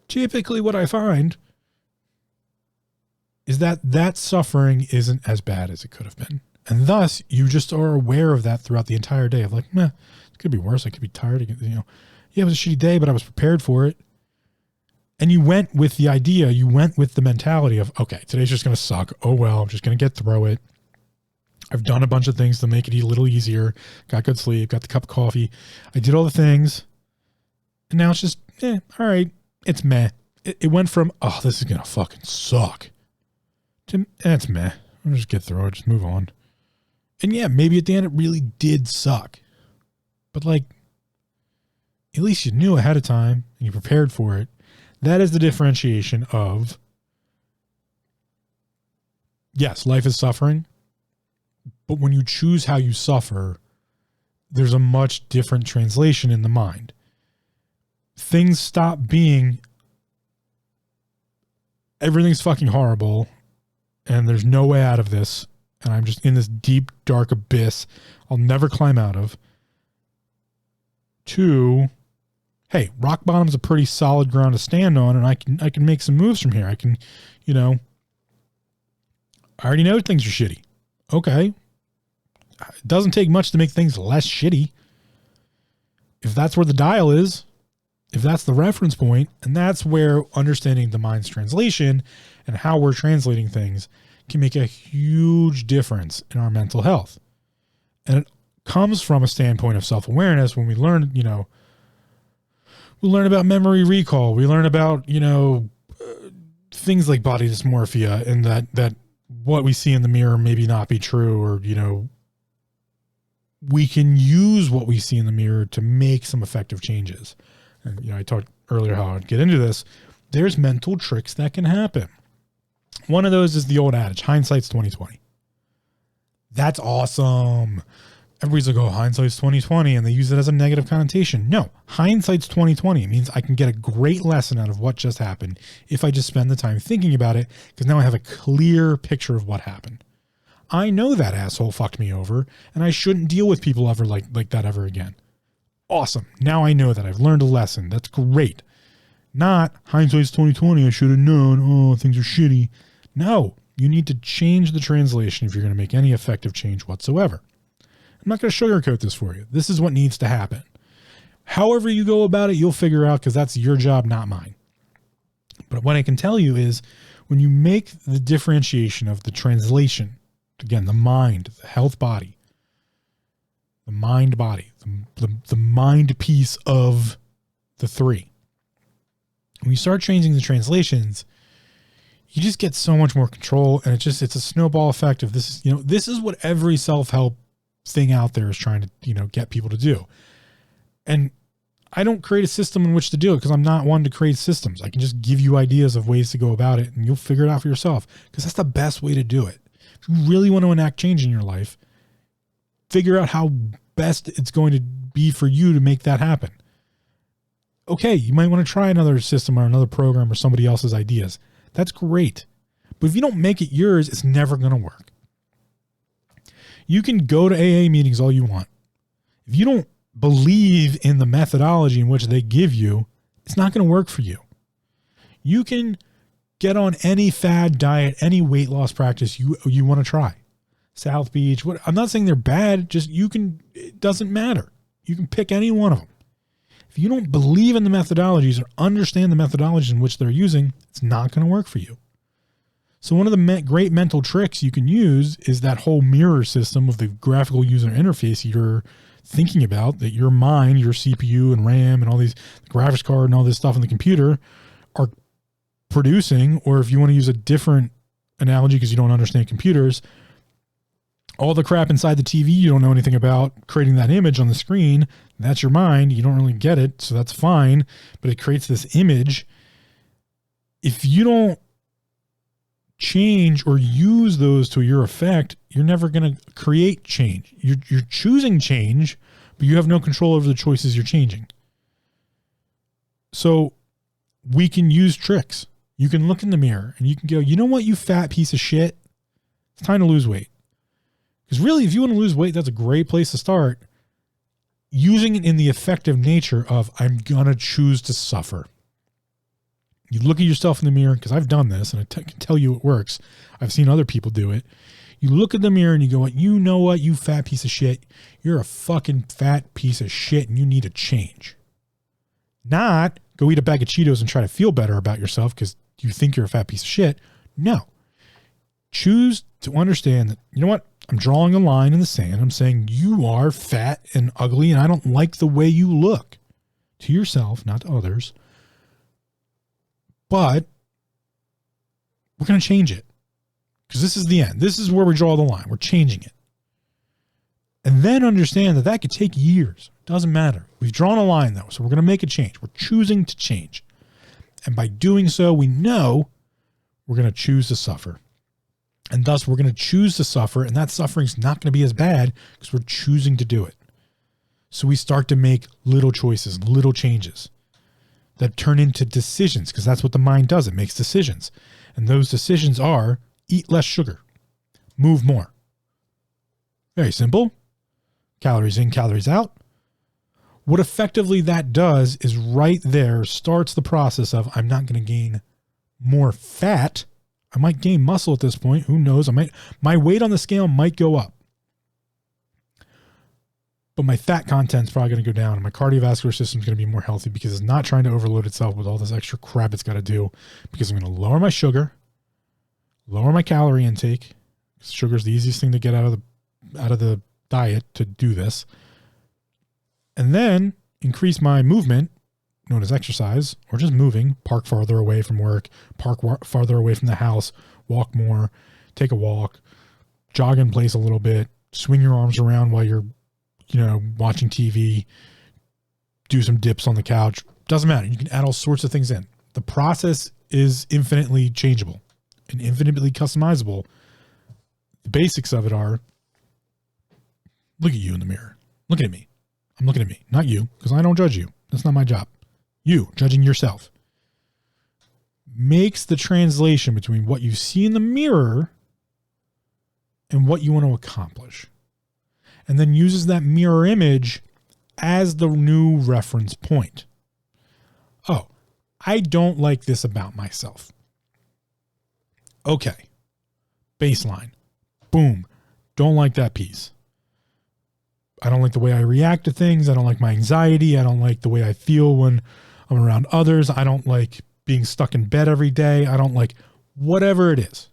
typically what I find is that suffering isn't as bad as it could have been. And thus, you just are aware of that throughout the entire day of like, it could be worse. I could be tired. Yeah, it was a shitty day, but I was prepared for it. And you went with the idea, you went with the mentality of, okay, today's just going to suck. Oh, well, I'm just going to get through it. I've done a bunch of things to make it a little easier. Got good sleep, got the cup of coffee. I did all the things. And now it's just, all right, it's meh. It went from, oh, this is going to fucking suck, to, it's meh. I'll just get through it, just move on. And yeah, maybe at the end it really did suck. But like, at least you knew ahead of time and you prepared for it. That is the differentiation of, yes, life is suffering, but when you choose how you suffer, there's a much different translation in the mind. Things stop being, everything's fucking horrible and there's no way out of this, and I'm just in this deep, dark abyss I'll never climb out of, to, hey, rock bottom's a pretty solid ground to stand on, and I can make some moves from here. I can, I already know things are shitty. Okay. It doesn't take much to make things less shitty. If that's where the dial is, if that's the reference point, and that's where understanding the mind's translation and how we're translating things can make a huge difference in our mental health. And it comes from a standpoint of self-awareness when we learn, we learn about memory recall. We learn about, things like body dysmorphia, and that what we see in the mirror maybe not be true, or, we can use what we see in the mirror to make some effective changes. And, I talked earlier how I'd get into this. There's mental tricks that can happen. One of those is the old adage, hindsight's 20/20. That's awesome. Everybody's like, oh, hindsight's 20/20, and they use it as a negative connotation. No, hindsight's 20/20. It means I can get a great lesson out of what just happened if I just spend the time thinking about it, because now I have a clear picture of what happened. I know that asshole fucked me over, and I shouldn't deal with people ever like that ever again. Awesome. Now I know that. I've learned a lesson. That's great. Not hindsight's 20/20. I should have known. Oh, things are shitty. No, you need to change the translation if you're going to make any effective change whatsoever. I'm not going to sugarcoat this for you. This is what needs to happen. However you go about it, you'll figure out, because that's your job, not mine. But what I can tell you is when you make the differentiation of the translation, again, the mind, the health body, the mind body, the mind piece of the three. When you start changing the translations, you just get so much more control, and it's a snowball effect of this. This is what every self-help thing out there is trying to, get people to do. And I don't create a system in which to do it, because I'm not one to create systems. I can just give you ideas of ways to go about it, and you'll figure it out for yourself, because that's the best way to do it. If you really want to enact change in your life, figure out how best it's going to be for you to make that happen. Okay, you might want to try another system or another program or somebody else's ideas. That's great. But if you don't make it yours, it's never going to work. You can go to AA meetings all you want. If you don't believe in the methodology in which they give you, it's not going to work for you. You can get on any fad diet, any weight loss practice you want to try. South Beach, I'm not saying they're bad, just it doesn't matter. You can pick any one of them. If you don't believe in the methodologies or understand the methodologies in which they're using, it's not going to work for you. So one of the great mental tricks you can use is that whole mirror system of the graphical user interface you're thinking about, that your mind, your CPU and RAM and all these, the graphics card and all this stuff in the computer are producing. Or if you want to use a different analogy because you don't understand computers, all the crap inside the TV you don't know anything about, creating that image on the screen, that's your mind. You don't really get it, so that's fine, but it creates this image. If you don't change or use those to your effect, you're never going to create change. You're choosing change, but you have no control over the choices you're changing. So we can use tricks. You can look in the mirror and you can go, you know what, you fat piece of shit? It's time to lose weight. Because really, if you want to lose weight, that's a great place to start. Using it in the effective nature of, I'm going to choose to suffer. You look at yourself in the mirror, because I've done this and I can tell you it works. I've seen other people do it. You look at the mirror and you go, you know what, you fat piece of shit. You're a fucking fat piece of shit and you need to change. Not go eat a bag of Cheetos and try to feel better about yourself because you think you're a fat piece of shit. No. Choose to understand that, you know what, I'm drawing a line in the sand. I'm saying you are fat and ugly and I don't like the way you look. To yourself, not to others. But we're going to change it because this is the end. This is where we draw the line. We're changing it. And then understand that that could take years. It doesn't matter. We've drawn a line though. So we're going to make a change. We're choosing to change. And by doing so, we know we're going to choose to suffer. And thus we're going to choose to suffer. And that suffering is not going to be as bad because we're choosing to do it. So we start to make little choices, little changes that turn into decisions, because that's what the mind does. It makes decisions. And those decisions are eat less sugar, move more. Very simple. Calories in, calories out. What effectively that does is right there starts the process of, I'm not going to gain more fat. I might gain muscle at this point. Who knows? My weight on the scale might go up. But my fat content's probably going to go down and my cardiovascular system's going to be more healthy because it's not trying to overload itself with all this extra crap it's got to do, because I'm going to lower my sugar, lower my calorie intake. Sugar is the easiest thing to get out of the diet to do this. And then increase my movement, known as exercise, or just moving, park farther away from work, park farther away from the house, walk more, take a walk, jog in place a little bit, swing your arms around while you're watching TV, do some dips on the couch. Doesn't matter. You can add all sorts of things in. The process is infinitely changeable and infinitely customizable. The basics of it are, look at you in the mirror. Look at me. I'm looking at me, not you, because I don't judge you. That's not my job. You, judging yourself, makes the translation between what you see in the mirror and what you want to accomplish. And then uses that mirror image as the new reference point. Oh, I don't like this about myself. Okay. Baseline. Boom. Don't like that piece. I don't like the way I react to things. I don't like my anxiety. I don't like the way I feel when I'm around others. I don't like being stuck in bed every day. I don't like whatever it is.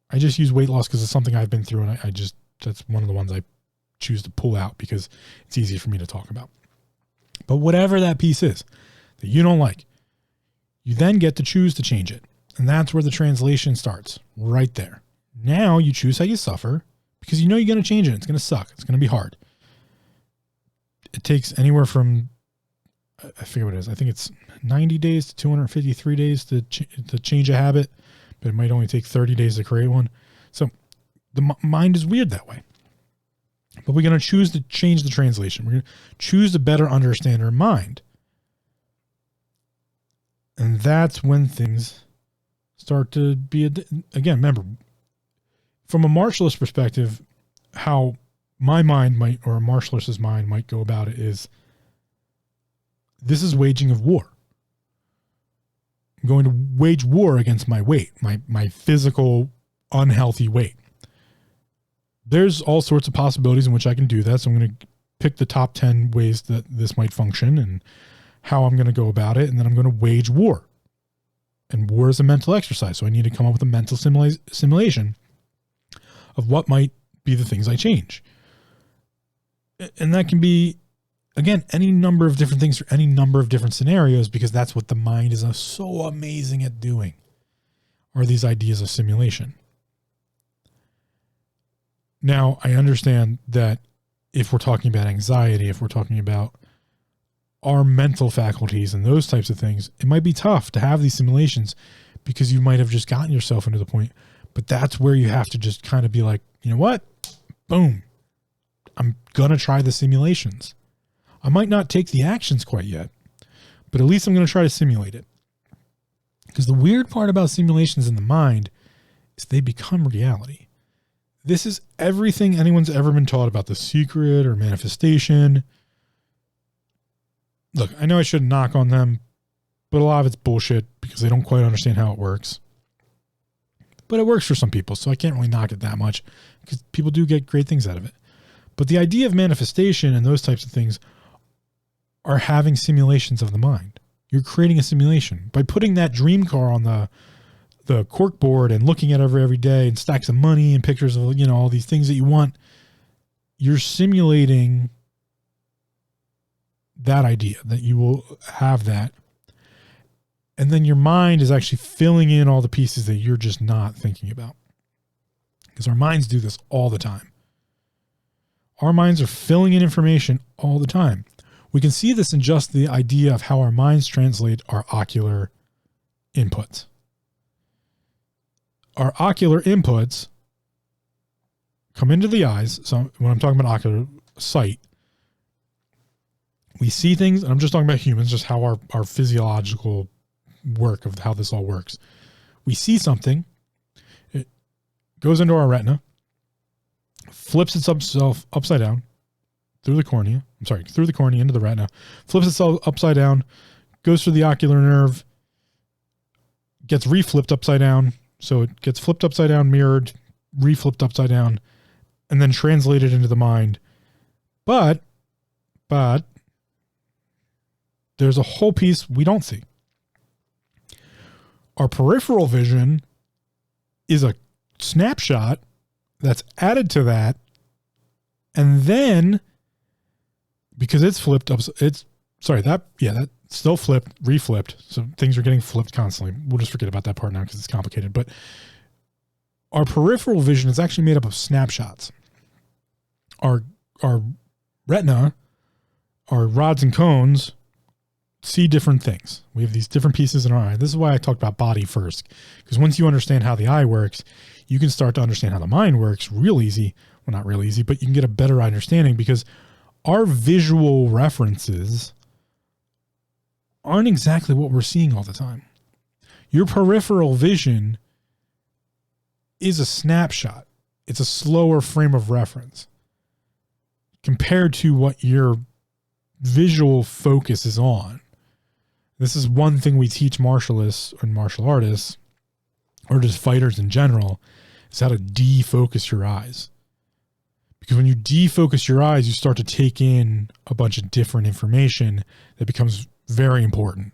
I just use weight loss because it's something I've been through, and that's one of the ones I choose to pull out because it's easy for me to talk about. But whatever that piece is that you don't like, you then get to choose to change it. And that's where the translation starts, right there. Now you choose how you suffer because you know you're going to change it. It's going to suck. It's going to be hard. It takes anywhere from, I forget what it is. I think it's 90 days to 253 days to change a habit, but it might only take 30 days to create one. So the mind is weird that way. But we're going to choose to change the translation. We're going to choose to better understand our mind. And that's when things start to be, again, remember, from a martialist perspective, how my mind might, or a martialist's mind might go about it is, this is waging of war. I'm going to wage war against my weight, my physical, unhealthy weight. There's all sorts of possibilities in which I can do that. So I'm going to pick the top 10 ways that this might function and how I'm going to go about it. And then I'm going to wage war. And war is a mental exercise. So I need to come up with a mental simulation of what might be the things I change. And that can be, again, any number of different things for any number of different scenarios, because that's what the mind is so amazing at doing, are these ideas of simulation. Now, I understand that if we're talking about anxiety, if we're talking about our mental faculties and those types of things, it might be tough to have these simulations because you might have just gotten yourself into the point. But that's where you have to just kind of be like, you know what? Boom. I'm going to try the simulations. I might not take the actions quite yet, but at least I'm going to try to simulate it. Because the weird part about simulations in the mind is they become reality. This is everything anyone's ever been taught about The Secret or manifestation. Look, I know I shouldn't knock on them, but a lot of it's bullshit because they don't quite understand how it works. But it works for some people, so I can't really knock it that much because people do get great things out of it. But the idea of manifestation and those types of things are having simulations of the mind. You're creating a simulation. By putting that dream car on the cork board and looking at it every day and stacks of money and pictures of, you know, all these things that you want, you're simulating that idea that you will have that. And then your mind is actually filling in all the pieces that you're just not thinking about. Because our minds do this all the time. Our minds are filling in information all the time. We can see this in just the idea of how our minds translate our ocular inputs. Our ocular inputs come into the eyes. So when I'm talking about ocular sight, we see things, and I'm just talking about humans, just how our physiological work of how this all works. We see something, it goes into our retina, flips itself upside down through the cornea into the retina, flips itself upside down, goes through the ocular nerve, gets reflipped upside down. So it gets flipped upside down, mirrored, reflipped upside down, and then translated into the mind. But there's a whole piece we don't see. Our peripheral vision is a snapshot that's added to that. And then because it's flipped up, that's still flipped, reflipped. So things are getting flipped constantly. We'll just forget about that part now because it's complicated. But our peripheral vision is actually made up of snapshots. Our retina, our rods and cones see different things. We have these different pieces in our eye. This is why I talked about body first. Because once you understand how the eye works, you can start to understand how the mind works real easy. Well, not real easy, but you can get a better understanding because our visual references aren't exactly what we're seeing all the time. Your peripheral vision is a snapshot. It's a slower frame of reference compared to what your visual focus is on. This is one thing we teach martialists and martial artists, or just fighters in general, is how to defocus your eyes. Because when you defocus your eyes, you start to take in a bunch of different information that becomes very important.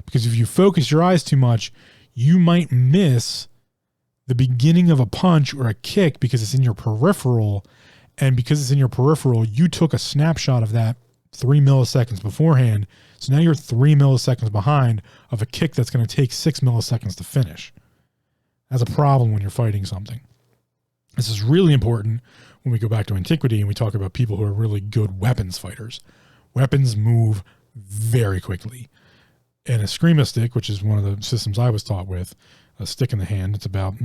Because if you focus your eyes too much, you might miss the beginning of a punch or a kick because it's in your peripheral. And because it's in your peripheral, you took a snapshot of that 3 milliseconds beforehand. So now you're 3 milliseconds behind of a kick that's going to take 6 milliseconds to finish. That's a problem when you're fighting something. This is really important when we go back to antiquity and we talk about people who are really good weapons fighters. Weapons move very quickly. And a Eskrima stick, which is one of the systems I was taught with, a stick in the hand, it's about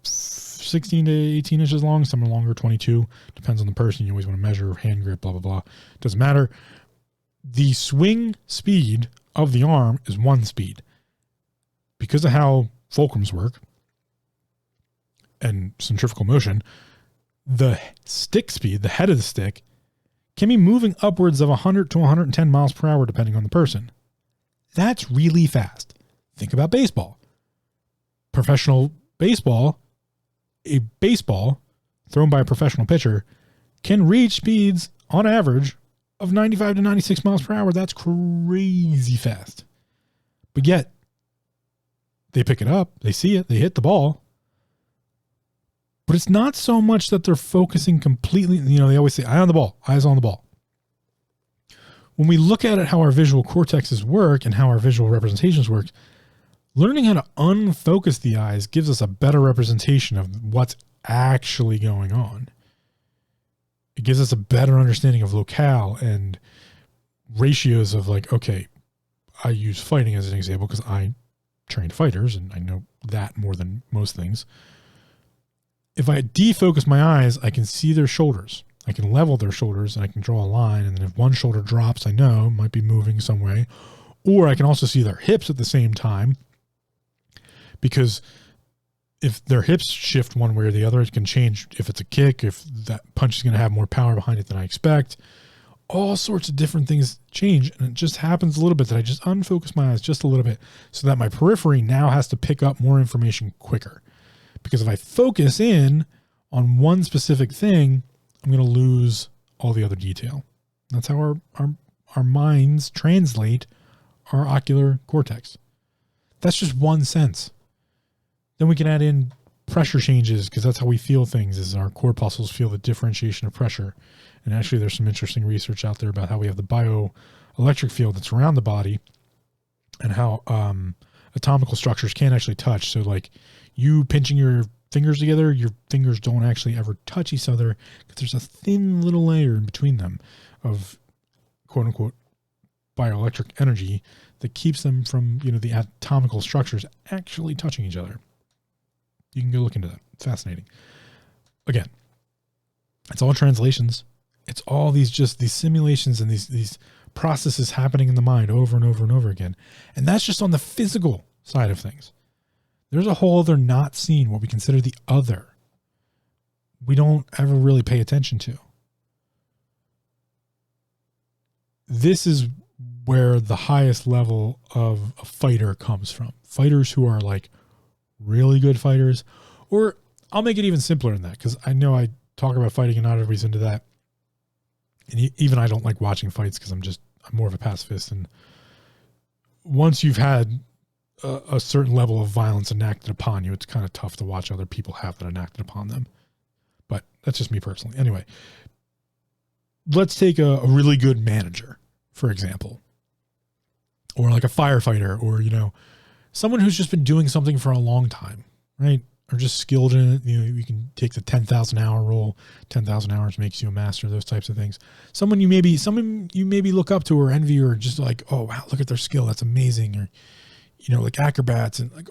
16 to 18 inches long, some are longer, 22. Depends on the person. You always want to measure hand grip, blah, blah, blah. Doesn't matter. The swing speed of the arm is one speed. Because of how fulcrums work and centrifugal motion, the stick speed, the head of the stick, can be moving upwards of 100 to 110 miles per hour depending on the person. That's really fast. Think about baseball. Professional baseball, a baseball thrown by a professional pitcher can reach speeds on average of 95 to 96 miles per hour. That's crazy fast. But yet, they pick it up, they see it, they hit the ball. But it's not so much that they're focusing completely. You know, they always say, eye on the ball, eyes on the ball. When we look at it, how our visual cortexes work and how our visual representations work, learning how to unfocus the eyes gives us a better representation of what's actually going on. It gives us a better understanding of locale and ratios of like, okay, I use fighting as an example because I trained fighters and I know that more than most things. if I defocus my eyes, I can see their shoulders. I can level their shoulders and I can draw a line. And then if one shoulder drops, I know it might be moving some way. Or I can also see their hips at the same time, because if their hips shift one way or the other, it can change if it's a kick, if that punch is going to have more power behind it than I expect. All sorts of different things change. And it just happens a little bit that I just unfocus my eyes just a little bit so that my periphery now has to pick up more information quicker. Because if I focus in on one specific thing, I'm going to lose all the other detail. That's how our minds translate our ocular cortex. That's just one sense. Then we can add in pressure changes, because that's how we feel things, is our corpuscles feel the differentiation of pressure. And actually there's some interesting research out there about how we have the bioelectric field that's around the body and how atomical structures can't actually touch. So like you pinching your fingers together, your fingers don't actually ever touch each other because there's a thin little layer in between them of quote unquote bioelectric energy that keeps them from, the atomical structures actually touching each other. You can go look into that. It's fascinating. Again, it's all translations. It's all these simulations and these processes happening in the mind over and over and over again. And that's just on the physical side of things. There's a whole other not seen, what we consider the other. We don't ever really pay attention to. This is where the highest level of a fighter comes from. Fighters who are like really good fighters, or I'll make it even simpler than that, because I know I talk about fighting and not everybody's into that. And even I don't like watching fights because I'm more of a pacifist. And once you've had a certain level of violence enacted upon you, it's kind of tough to watch other people have that enacted upon them. But that's just me personally. Anyway, let's take a really good manager, for example, or like a firefighter, or, someone who's just been doing something for a long time, right? Or just skilled in it. You can take the 10,000 hour rule. 10,000 hours makes you a master, those types of things. Someone you maybe look up to or envy, or just like, oh, wow, look at their skill. That's amazing. Or, like acrobats and like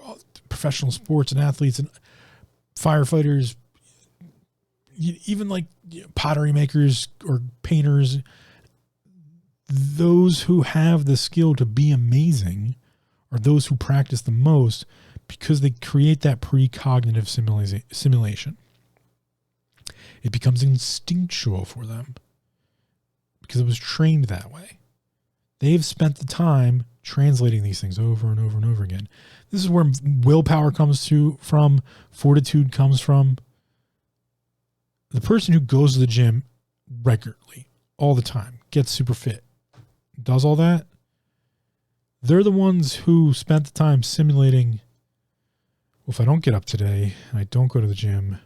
professional sports and athletes and firefighters, even like pottery makers or painters. Those who have the skill to be amazing are those who practice the most, because they create that precognitive simulation. It becomes instinctual for them because it was trained that way. They've spent the time translating these things over and over and over again. This is where willpower comes from, fortitude comes from. The person who goes to the gym regularly, all the time, gets super fit, does all that, they're the ones who spent the time simulating, well, if I don't get up today and I don't go to the gym,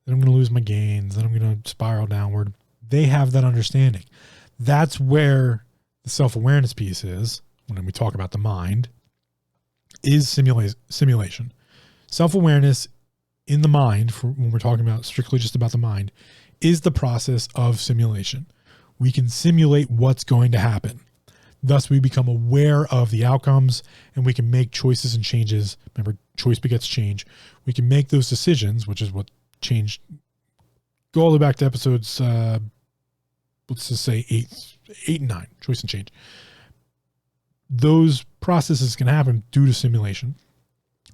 then I'm going to lose my gains, then I'm going to spiral downward. They have that understanding. That's where the self-awareness piece is, when we talk about the mind, is simulation. Self-awareness in the mind, for when we're talking about strictly just about the mind, is the process of simulation. We can simulate what's going to happen. Thus, we become aware of the outcomes, and we can make choices and changes. Remember, choice begets change. We can make those decisions, which is what changed. Go all the way back to episodes, let's just say 8 and 9, choice and change. Those processes can happen due to simulation.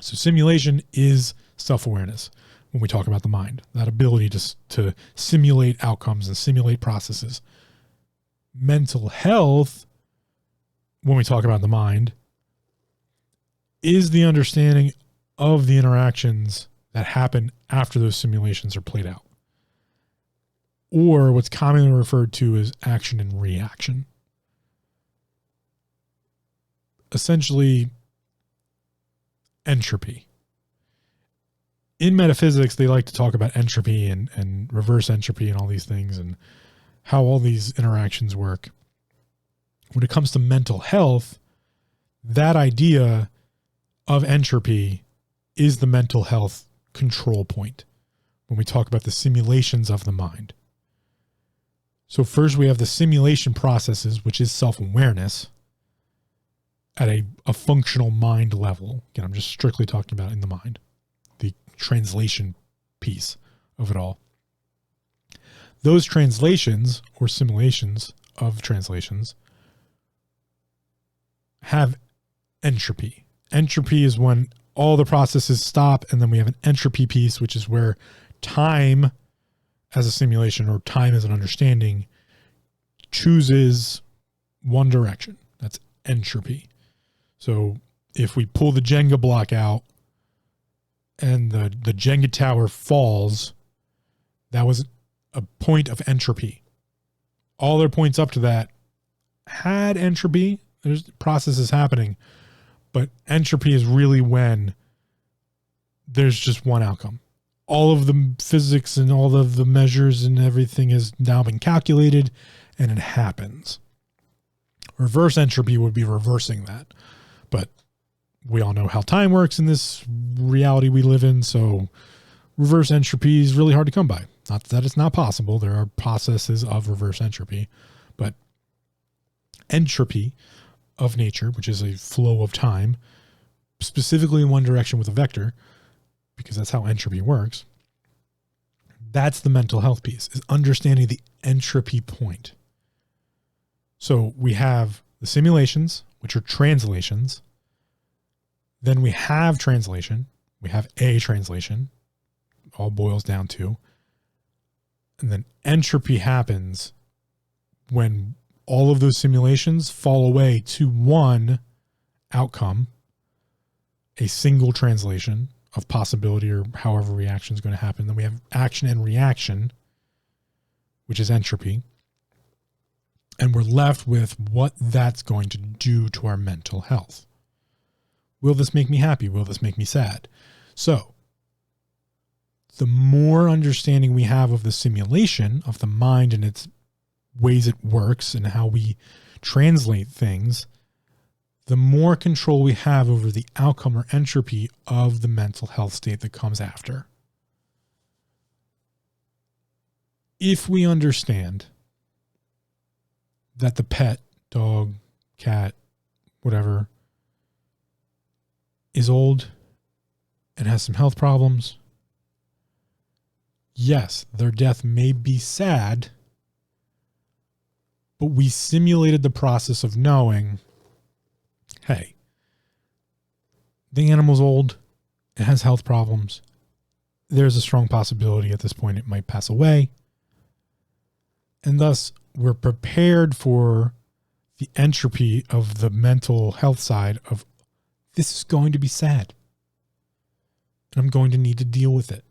So simulation is self-awareness when we talk about the mind, that ability to simulate outcomes and simulate processes. Mental health, when we talk about the mind, is the understanding of the interactions that happen after those simulations are played out, or what's commonly referred to as action and reaction. Essentially, entropy. In metaphysics, they like to talk about entropy and reverse entropy and all these things and how all these interactions work. When it comes to mental health, that idea of entropy is the mental health control point when we talk about the simulations of the mind. So first we have the simulation processes, which is self-awareness at a functional mind level. Again, I'm just strictly talking about in the mind, the translation piece. of it all. Those translations or simulations of translations have entropy. Entropy is when all the processes stop, and then we have an entropy piece, which is where time as a simulation or time as an understanding chooses one direction. That's entropy. So if we pull the Jenga block out and the Jenga tower falls, that was a point of entropy. All their points up to that had entropy. There's processes happening, but entropy is really when there's just one outcome. All of the physics and all of the measures and everything has now been calculated, and it happens. Reverse entropy would be reversing that. But we all know how time works in this reality we live in, so reverse entropy is really hard to come by. Not that it's not possible. There are processes of reverse entropy, but entropy of nature, which is a flow of time, specifically in one direction with a vector, because that's how entropy works. That's the mental health piece, is understanding the entropy point. So we have the simulations, which are translations. Then we have translation. We have a translation. All boils down to. And then entropy happens when all of those simulations fall away to one outcome, a single translation of possibility or however reaction is going to happen. Then we have action and reaction, which is entropy. And we're left with what that's going to do to our mental health. Will this make me happy? Will this make me sad? So the more understanding we have of the simulation of the mind and its ways it works and how we translate things, the more control we have over the outcome or entropy of the mental health state that comes after. If we understand that the pet, dog, cat, whatever, is old and has some health problems, yes, their death may be sad, but we simulated the process of knowing, hey, the animal's old, it has health problems, there's a strong possibility at this point it might pass away, and thus we're prepared for the entropy of the mental health side of, this is going to be sad, and I'm going to need to deal with it.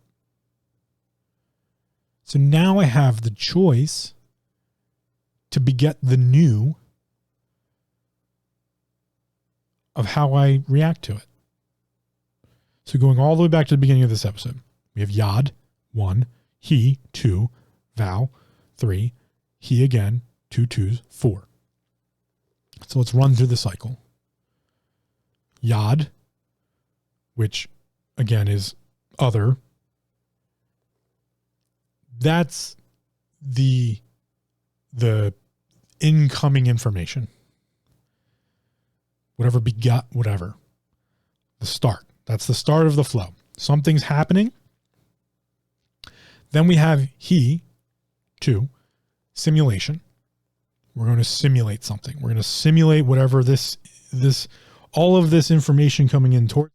So now I have the choice to beget the new of how I react to it. So going all the way back to the beginning of this episode, we have Yod, 1, he, 2, Val, 3, he again, 2 twos, 4. So let's run through the cycle. Yod, which again is other. That's the incoming information. Whatever begot whatever. The start. That's the start of the flow. Something's happening. Then we have he, 2, simulation. We're going to simulate something. We're going to simulate whatever this all of this information coming in toward,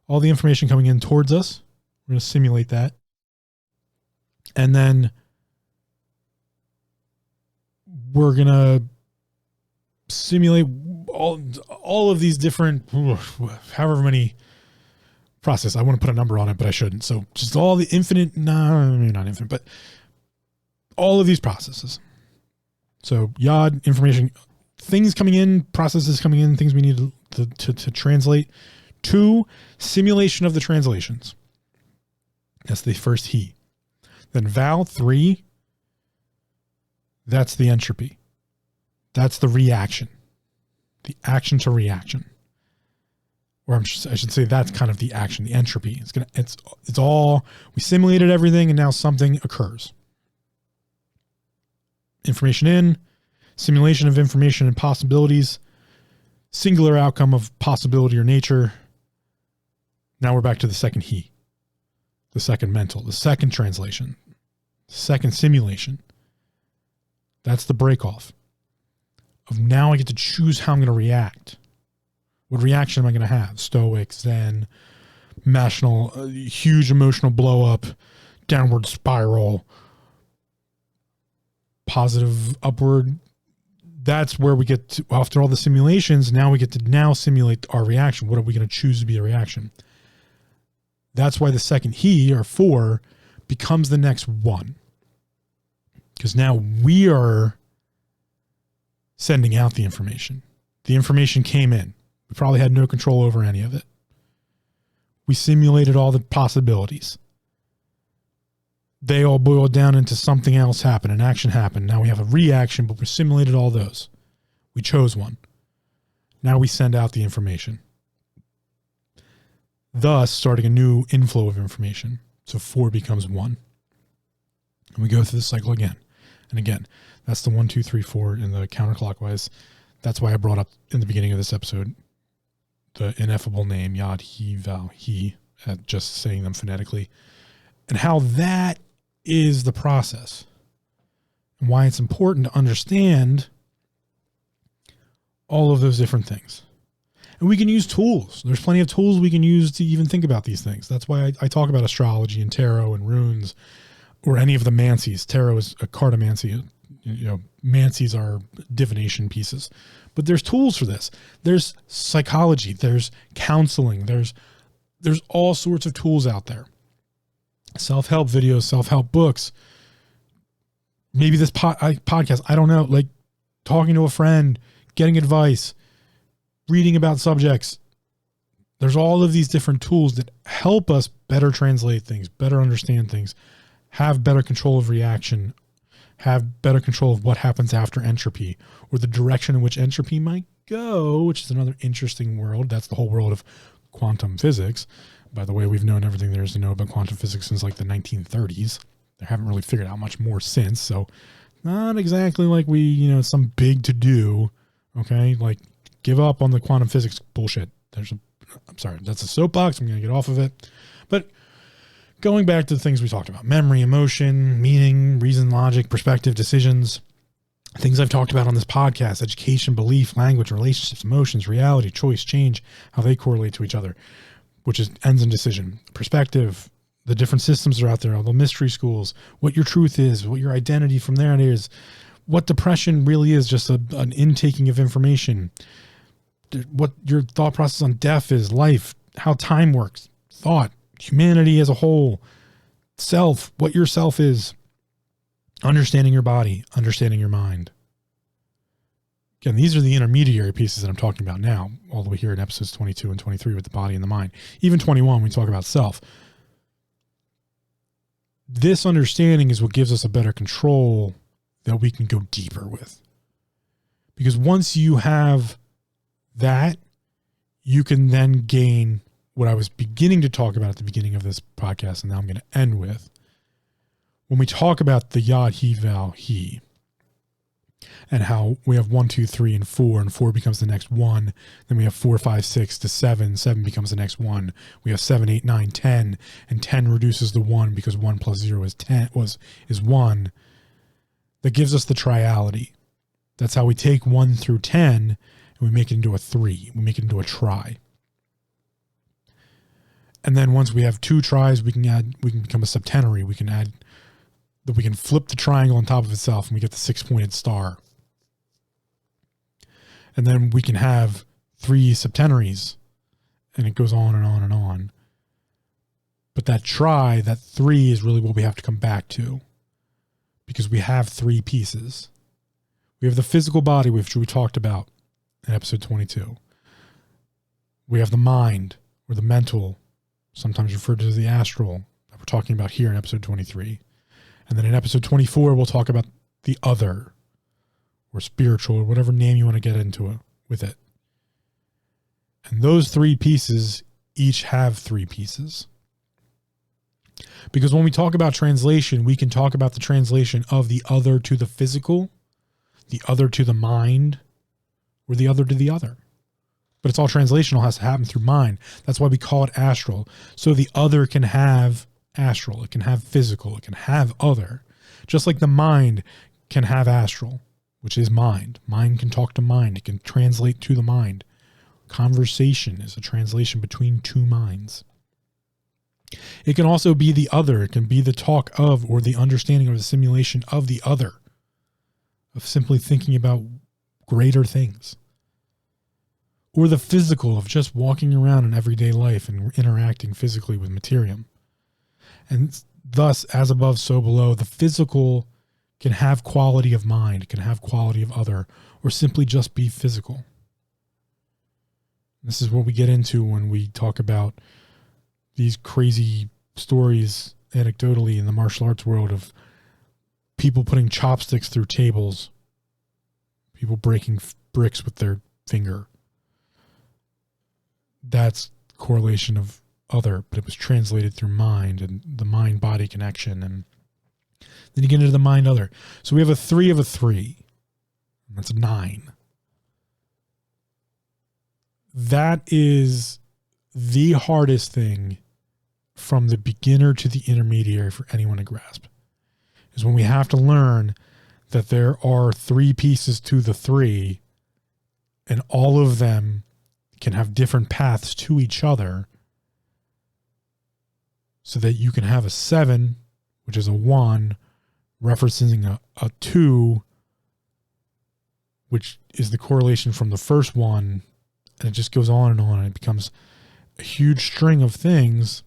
all the information coming in towards us. We're going to simulate that. And then we're going to simulate all of these different, however many process. I want to put a number on it, but I shouldn't. So just all the infinite, not infinite, but all of these processes. So Yod, information, things coming in, processes coming in, things we need to translate. 2, simulation of the translations. That's the first he. Then Val, 3, that's the entropy. That's the reaction. The action to reaction. Or I should say that's kind of the action, the entropy. It's all, we simulated everything and now something occurs. Information in, simulation of information and possibilities, singular outcome of possibility or nature. Now we're back to the second he. the second mental, the second translation, second simulation. That's the break off of now I get to choose how I'm going to react. What reaction am I going to have? Stoic, Zen, huge emotional blow up, downward spiral, positive upward. That's where we get to, after all the simulations, now we get to now simulate our reaction. What are we going to choose to be a reaction? That's why the second he, or 4, becomes the next 1. Because now we are sending out the information. The information came in. We probably had no control over any of it. We simulated all the possibilities. They all boiled down into something else happened, an action happened. Now we have a reaction, but we simulated all those. We chose one. Now we send out the information, thus starting a new inflow of information. So 4 becomes 1. And we go through the cycle again and again. That's the 1, 2, 3, 4 in the counterclockwise. That's why I brought up in the beginning of this episode the ineffable name, Yod, He, Val, He, just saying them phonetically, and how that is the process and why it's important to understand all of those different things. And we can use tools. There's plenty of tools we can use to even think about these things. That's why I talk about astrology and tarot and runes, or any of the mancies. Tarot is a cartomancy. Mancies are divination pieces. But there's tools for this. There's psychology. There's counseling. There's all sorts of tools out there. Self-help videos, self-help books. Maybe this podcast, I don't know, like talking to a friend, getting advice, reading about subjects. There's all of these different tools that help us better translate things, better understand things, have better control of reaction, have better control of what happens after entropy, or the direction in which entropy might go, which is another interesting world. That's the whole world of quantum physics. By the way, we've known everything there is to know about quantum physics since like the 1930s. They haven't really figured out much more since. So not exactly like some big to do. Okay. Like give up on the quantum physics bullshit. I'm sorry. That's a soapbox. I'm going to get off of it. But going back to the things we talked about, memory, emotion, meaning, reason, logic, perspective, decisions, things I've talked about on this podcast, education, belief, language, relationships, emotions, reality, choice, change, how they correlate to each other, which ends in decision, perspective, the different systems that are out there, all the mystery schools, what your truth is, what your identity from there is, what depression really is, just an intaking of information, what your thought process on death is, life, how time works, thought, humanity as a whole, self, what your self is, understanding your body, understanding your mind. Again, these are the intermediary pieces that I'm talking about now, all the way here in episodes 22 and 23 with the body and the mind. Even 21, we talk about self. This understanding is what gives us a better control that we can go deeper with. Because once you have that, you can then gain what I was beginning to talk about at the beginning of this podcast, and now I'm going to end with. When we talk about the Yod, He, Val, He, and how we have 1, 2, 3, and 4, and 4 becomes the next 1. Then we have 4, 5, 6 to 7. 7 becomes the next 1. We have 7, 8, 9, 10, and 10 reduces the 1 because 1 plus 0 is 10 is 1. That gives us the triality. That's how we take 1 through 10 and we make it into a 3. We make it into a try. And then once we have 2 tries, we can become a septenary. We can flip the triangle on top of itself and we get the 6-pointed star. And then we can have 3 septenaries, and it goes on and on and on. But that 3 is really what we have to come back to, because we have 3 pieces. We have the physical body, which we talked about in episode 22. We have the mind, or the mental, sometimes referred to as the astral, that we're talking about here in episode 23. And then in episode 24, we'll talk about the other, or spiritual, or whatever name you want to get into it with it. And those 3 pieces each have 3 pieces. Because when we talk about translation, we can talk about the translation of the other to the physical, the other to the mind, or the other to the other. But it's all translational, has to happen through mind. That's why we call it astral. So the other can have astral, it can have physical, it can have other. Just like the mind can have astral, which is mind. Mind can talk to mind. It can translate to the mind. Conversation is a translation between two minds. It can also be the other. It can be the talk of, or the understanding or the simulation of the other, of simply thinking about greater things. Or the physical of just walking around in everyday life and interacting physically with materium. And thus, as above, so below, the physical can have quality of mind, can have quality of other, or simply just be physical. This is what we get into when we talk about these crazy stories anecdotally in the martial arts world of people putting chopsticks through tables, people breaking bricks with their finger. That's correlation of other, but it was translated through mind and the mind-body connection. And then you get into the mind-other. So we have a 3 of a 3. And that's 9. That is the hardest thing from the beginner to the intermediary for anyone to grasp. Is when we have to learn that there are 3 pieces to the 3, and all of them can have different paths to each other, so that you can have a 7, which is a 1, referencing a 2, which is the correlation from the first one, and it just goes on, and it becomes a huge string of things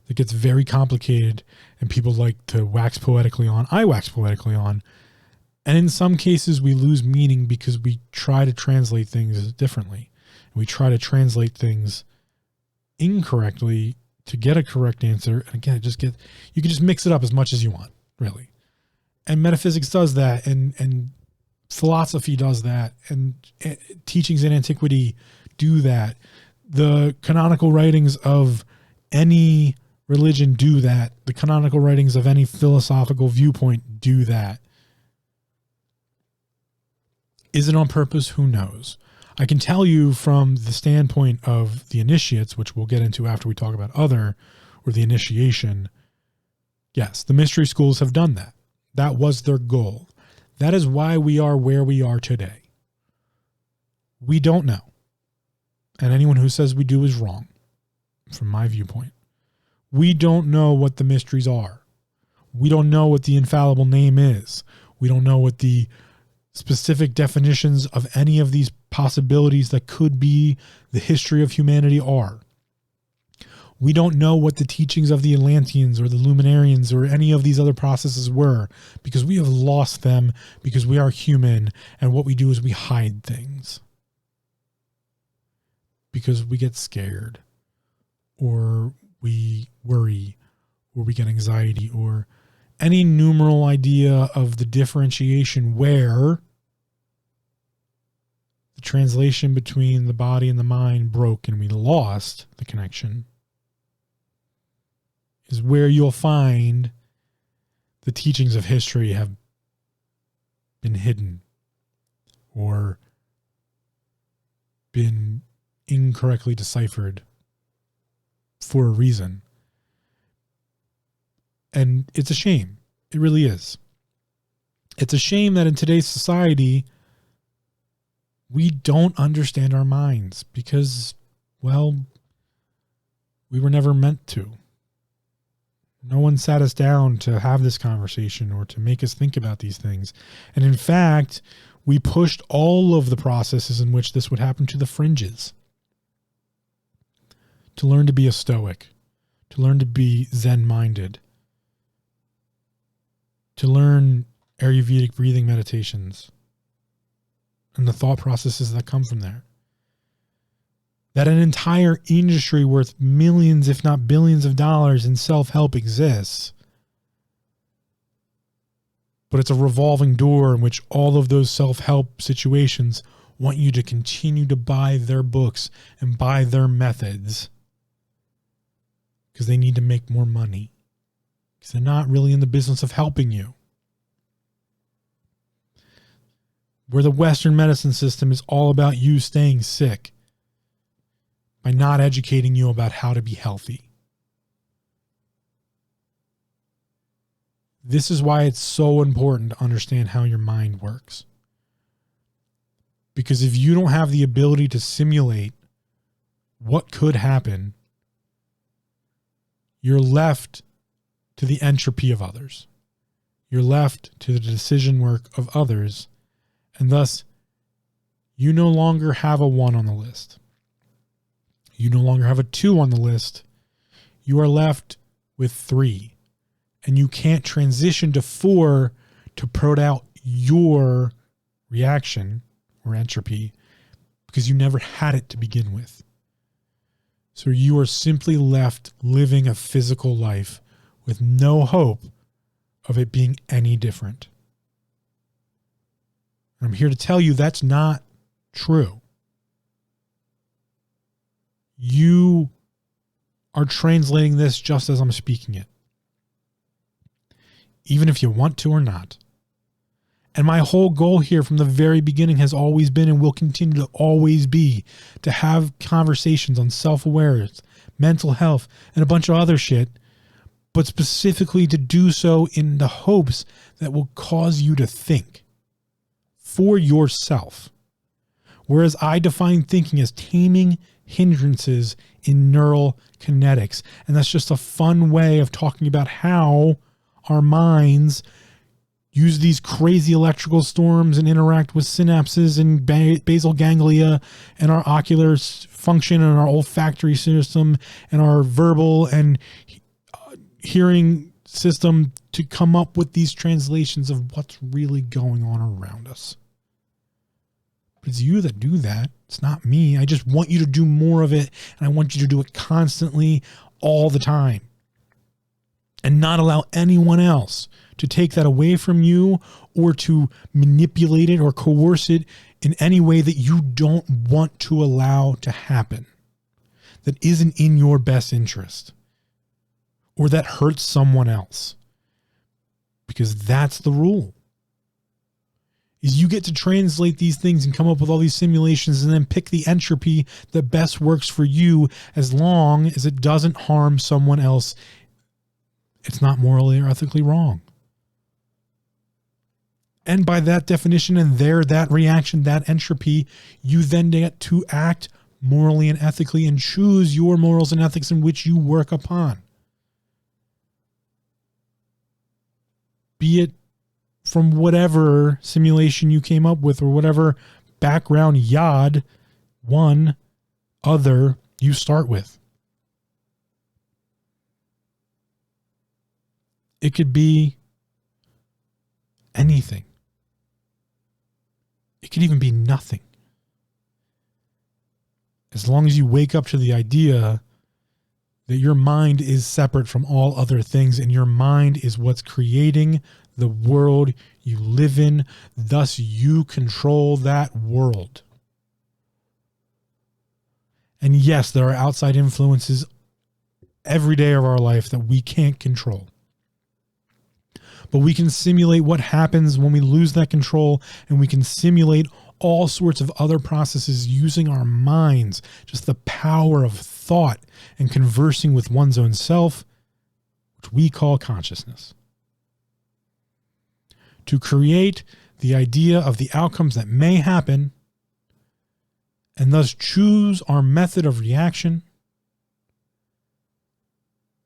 that gets very complicated, and people like to wax poetically on. I wax poetically on. And in some cases, we lose meaning because we try to translate things differently. We try to translate things incorrectly to get a correct answer. And again, you can just mix it up as much as you want, really. And metaphysics does that, and philosophy does that, and teachings in antiquity do that. The canonical writings of any religion do that. The canonical writings of any philosophical viewpoint do that. Is it on purpose? Who knows? I can tell you from the standpoint of the initiates, which we'll get into after we talk about other, or the initiation, yes, the mystery schools have done that. That was their goal. That is why we are where we are today. We don't know. And anyone who says we do is wrong, from my viewpoint. We don't know what the mysteries are. We don't know what the infallible name is. We don't know what the specific definitions of any of these possibilities that could be the history of humanity are. We don't know what the teachings of the Atlanteans or the Luminarians or any of these other processes were, because we have lost them, because we are human, and what we do is we hide things. Because we get scared, or we worry, or we get anxiety, or any numeral idea of the differentiation where the translation between the body and the mind broke and we lost the connection, is where you'll find the teachings of history have been hidden or been incorrectly deciphered for a reason. And it's a shame. It really is. It's a shame that in today's society, we don't understand our minds because, well, we were never meant to. No one sat us down to have this conversation or to make us think about these things. And in fact, we pushed all of the processes in which this would happen to the fringes. To learn to be a Stoic, to learn to be Zen-minded, to learn Ayurvedic breathing meditations and the thought processes that come from there. That an entire industry worth millions, if not billions of dollars in self-help exists. But it's a revolving door in which all of those self-help situations want you to continue to buy their books and buy their methods because they need to make more money. Because they're not really in the business of helping you. Where the Western medicine system is all about you staying sick by not educating you about how to be healthy. This is why it's so important to understand how your mind works. Because if you don't have the ability to simulate what could happen, you're left to the entropy of others. You're left to the decision work of others, and thus you no longer have a 1 on the list. You no longer have a 2 on the list. You are left with 3. And you can't transition to 4 to prod out your reaction or entropy because you never had it to begin with. So you are simply left living a physical life with no hope of it being any different. I'm here to tell you that's not true. You are translating this just as I'm speaking it, even if you want to or not. And my whole goal here from the very beginning has always been and will continue to always be to have conversations on self-awareness, mental health, and a bunch of other shit, but specifically to do so in the hopes that will cause you to think for yourself. Whereas I define thinking as taming hindrances in neural kinetics. And that's just a fun way of talking about how our minds use these crazy electrical storms and interact with synapses and basal ganglia and our ocular function and our olfactory system and our verbal and hearing system to come up with these translations of what's really going on around us. But it's you that do that. It's not me. I just want you to do more of it, and I want you to do it constantly all the time. And not allow anyone else to take that away from you or to manipulate it or coerce it in any way that you don't want to allow to happen, that isn't in your best interest or that hurts someone else. Because that's the rule. Is you get to translate these things and come up with all these simulations and then pick the entropy that best works for you as long as it doesn't harm someone else. It's not morally or ethically wrong. And by that definition and that reaction, that entropy, you then get to act morally and ethically and choose your morals and ethics in which you work upon. Be it from whatever simulation you came up with or whatever background yad, one, other you start with. It could be anything. It could even be nothing. As long as you wake up to the idea that your mind is separate from all other things and your mind is what's creating the world you live in, thus you control that world. And yes, there are outside influences every day of our life that we can't control. But we can simulate what happens when we lose that control, and we can simulate all sorts of other processes using our minds, just the power of thought and conversing with one's own self, which we call consciousness. To create the idea of the outcomes that may happen, and thus choose our method of reaction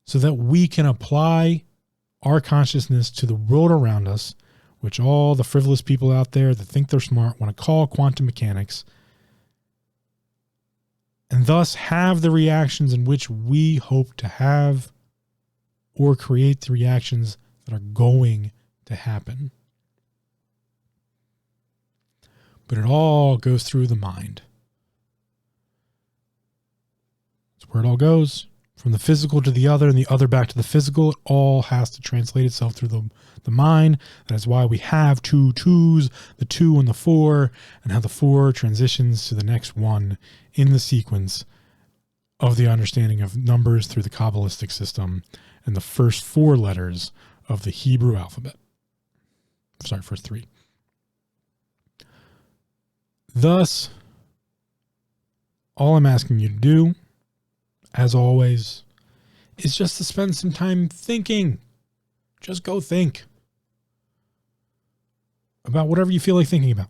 so that we can apply our consciousness to the world around us, which all the frivolous people out there that think they're smart want to call quantum mechanics, and thus have the reactions in which we hope to have or create the reactions that are going to happen. But it all goes through the mind. That's where it all goes. From the physical to the other and the other back to the physical, it all has to translate itself through the mind. That is why we have two twos, the 2 and the 4, and how the 4 transitions to the next one in the sequence of the understanding of numbers through the Kabbalistic system and the first 4 letters of the Hebrew alphabet. Sorry, first 3. Thus, all I'm asking you to do, as always, is just to spend some time thinking. Just go think about whatever you feel like thinking about.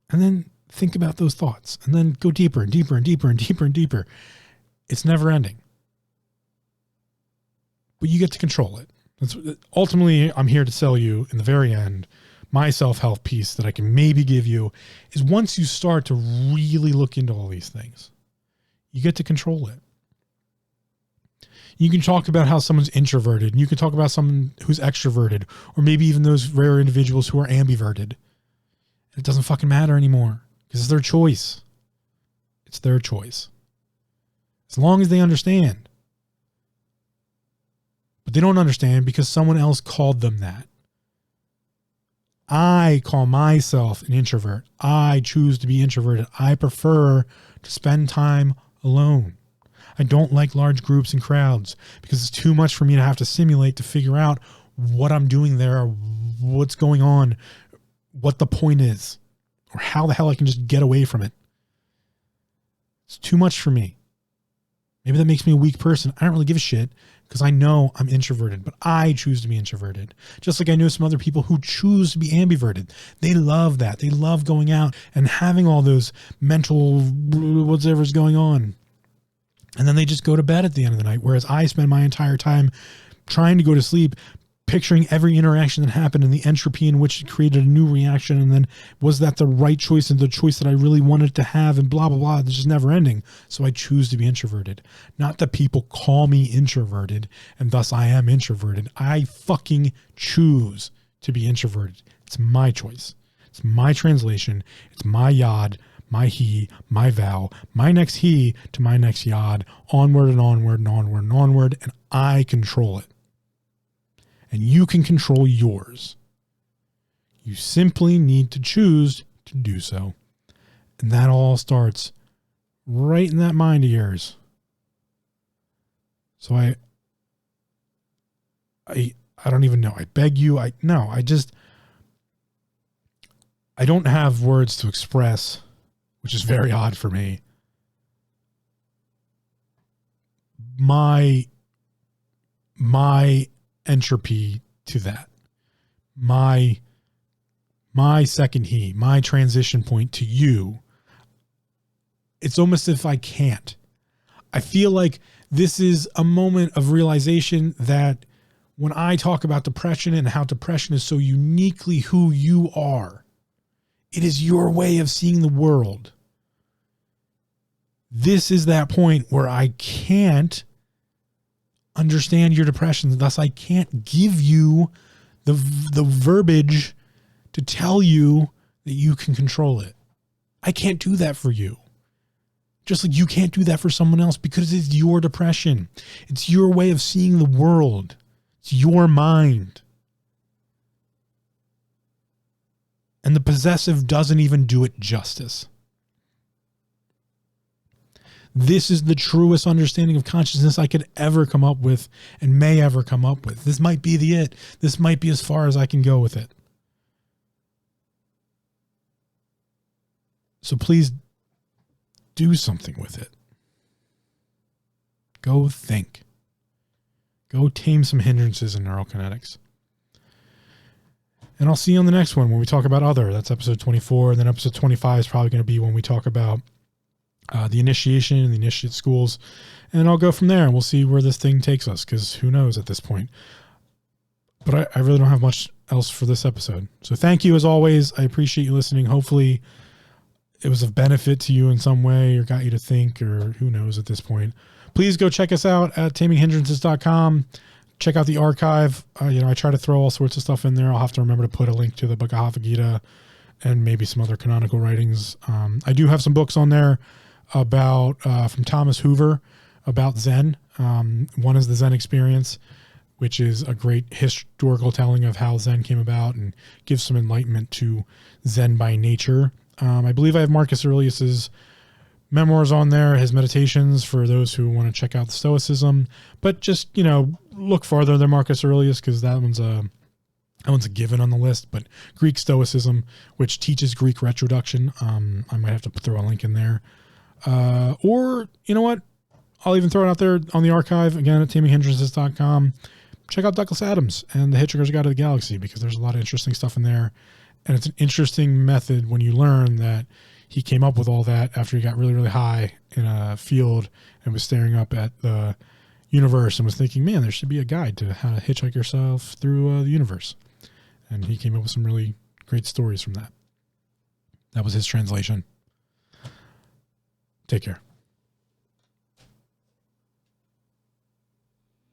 And then think about those thoughts. And then go deeper and deeper and deeper and deeper and deeper. It's never ending. But you get to control it. Ultimately, I'm here to sell you, in the very end, my self-help piece that I can maybe give you is once you start to really look into all these things, you get to control it. You can talk about how someone's introverted, and you can talk about someone who's extroverted, or maybe even those rare individuals who are ambiverted. It doesn't fucking matter anymore because it's their choice. It's their choice. As long as they understand. But they don't understand because someone else called them that. I call myself an introvert. I choose to be introverted. I prefer to spend time alone. I don't like large groups and crowds because it's too much for me to have to simulate to figure out what I'm doing there, what's going on, what the point is, or how the hell I can just get away from it. It's too much for me. Maybe that makes me a weak person. I don't really give a shit because I know I'm introverted, but I choose to be introverted. Just like I know some other people who choose to be ambiverted. They love that. They love going out and having all those mental whatever's going on. And then they just go to bed at the end of the night. Whereas I spend my entire time trying to go to sleep, picturing every interaction that happened and the entropy in which it created a new reaction. And then was that the right choice and the choice that I really wanted to have and blah, blah, blah. It's just never ending. So I choose to be introverted. Not that people call me introverted and thus I am introverted. I fucking choose to be introverted. It's my choice. It's my translation. It's my yod, my he, my vow, my next he to my next yod, onward and onward and onward and onward. And I control it. And you can control yours. You simply need to choose to do so. And that all starts right in that mind of yours. So I don't even know. I beg you. I don't have words to express, which is very odd for me. My entropy to that. My second he, my transition point to you. It's almost as if I can't. I feel like this is a moment of realization that when I talk about depression and how depression is so uniquely who you are, it is your way of seeing the world. This is that point where I can't understand your depression. Thus, I can't give you the verbiage to tell you that you can control it. I can't do that for you. Just like you can't do that for someone else because it's your depression. It's your way of seeing the world. It's your mind. And the possessive doesn't even do it justice. This is the truest understanding of consciousness I could ever come up with and may ever come up with. This might be the it. This might be as far as I can go with it. So please do something with it. Go think. Go tame some hindrances in neurokinetics. And I'll see you on the next one when we talk about other. That's episode 24. And then episode 25 is probably going to be when we talk about the initiation and the initiate schools. And I'll go from there and we'll see where this thing takes us because who knows at this point. But I really don't have much else for this episode. So thank you as always. I appreciate you listening. Hopefully it was of benefit to you in some way or got you to think or who knows at this point. Please go check us out at taminghindrances.com. Check out the archive. I try to throw all sorts of stuff in there. I'll have to remember to put a link to the Bhagavad Gita and maybe some other canonical writings. I do have some books on there about from Thomas Hoover about Zen. One is the Zen Experience, which is a great historical telling of how Zen came about and gives some enlightenment to Zen by nature. I believe I have Marcus Aurelius's memoirs on there, his meditations for those who want to check out the Stoicism. But just, look farther than Marcus Aurelius because that one's a given on the list. But Greek Stoicism, which teaches Greek retroduction, I might have to throw a link in there. Or, you know what? I'll even throw it out there on the archive, again, at taminghindrances.com. check out Douglas Adams and the Hitchhiker's Guide to the Galaxy, because there's a lot of interesting stuff in there. And it's an interesting method when you learn that he came up with all that after he got really, really high in a field and was staring up at the universe and was thinking, man, there should be a guide to how to hitchhike yourself through the universe. And he came up with some really great stories from that. That was his translation. Take care.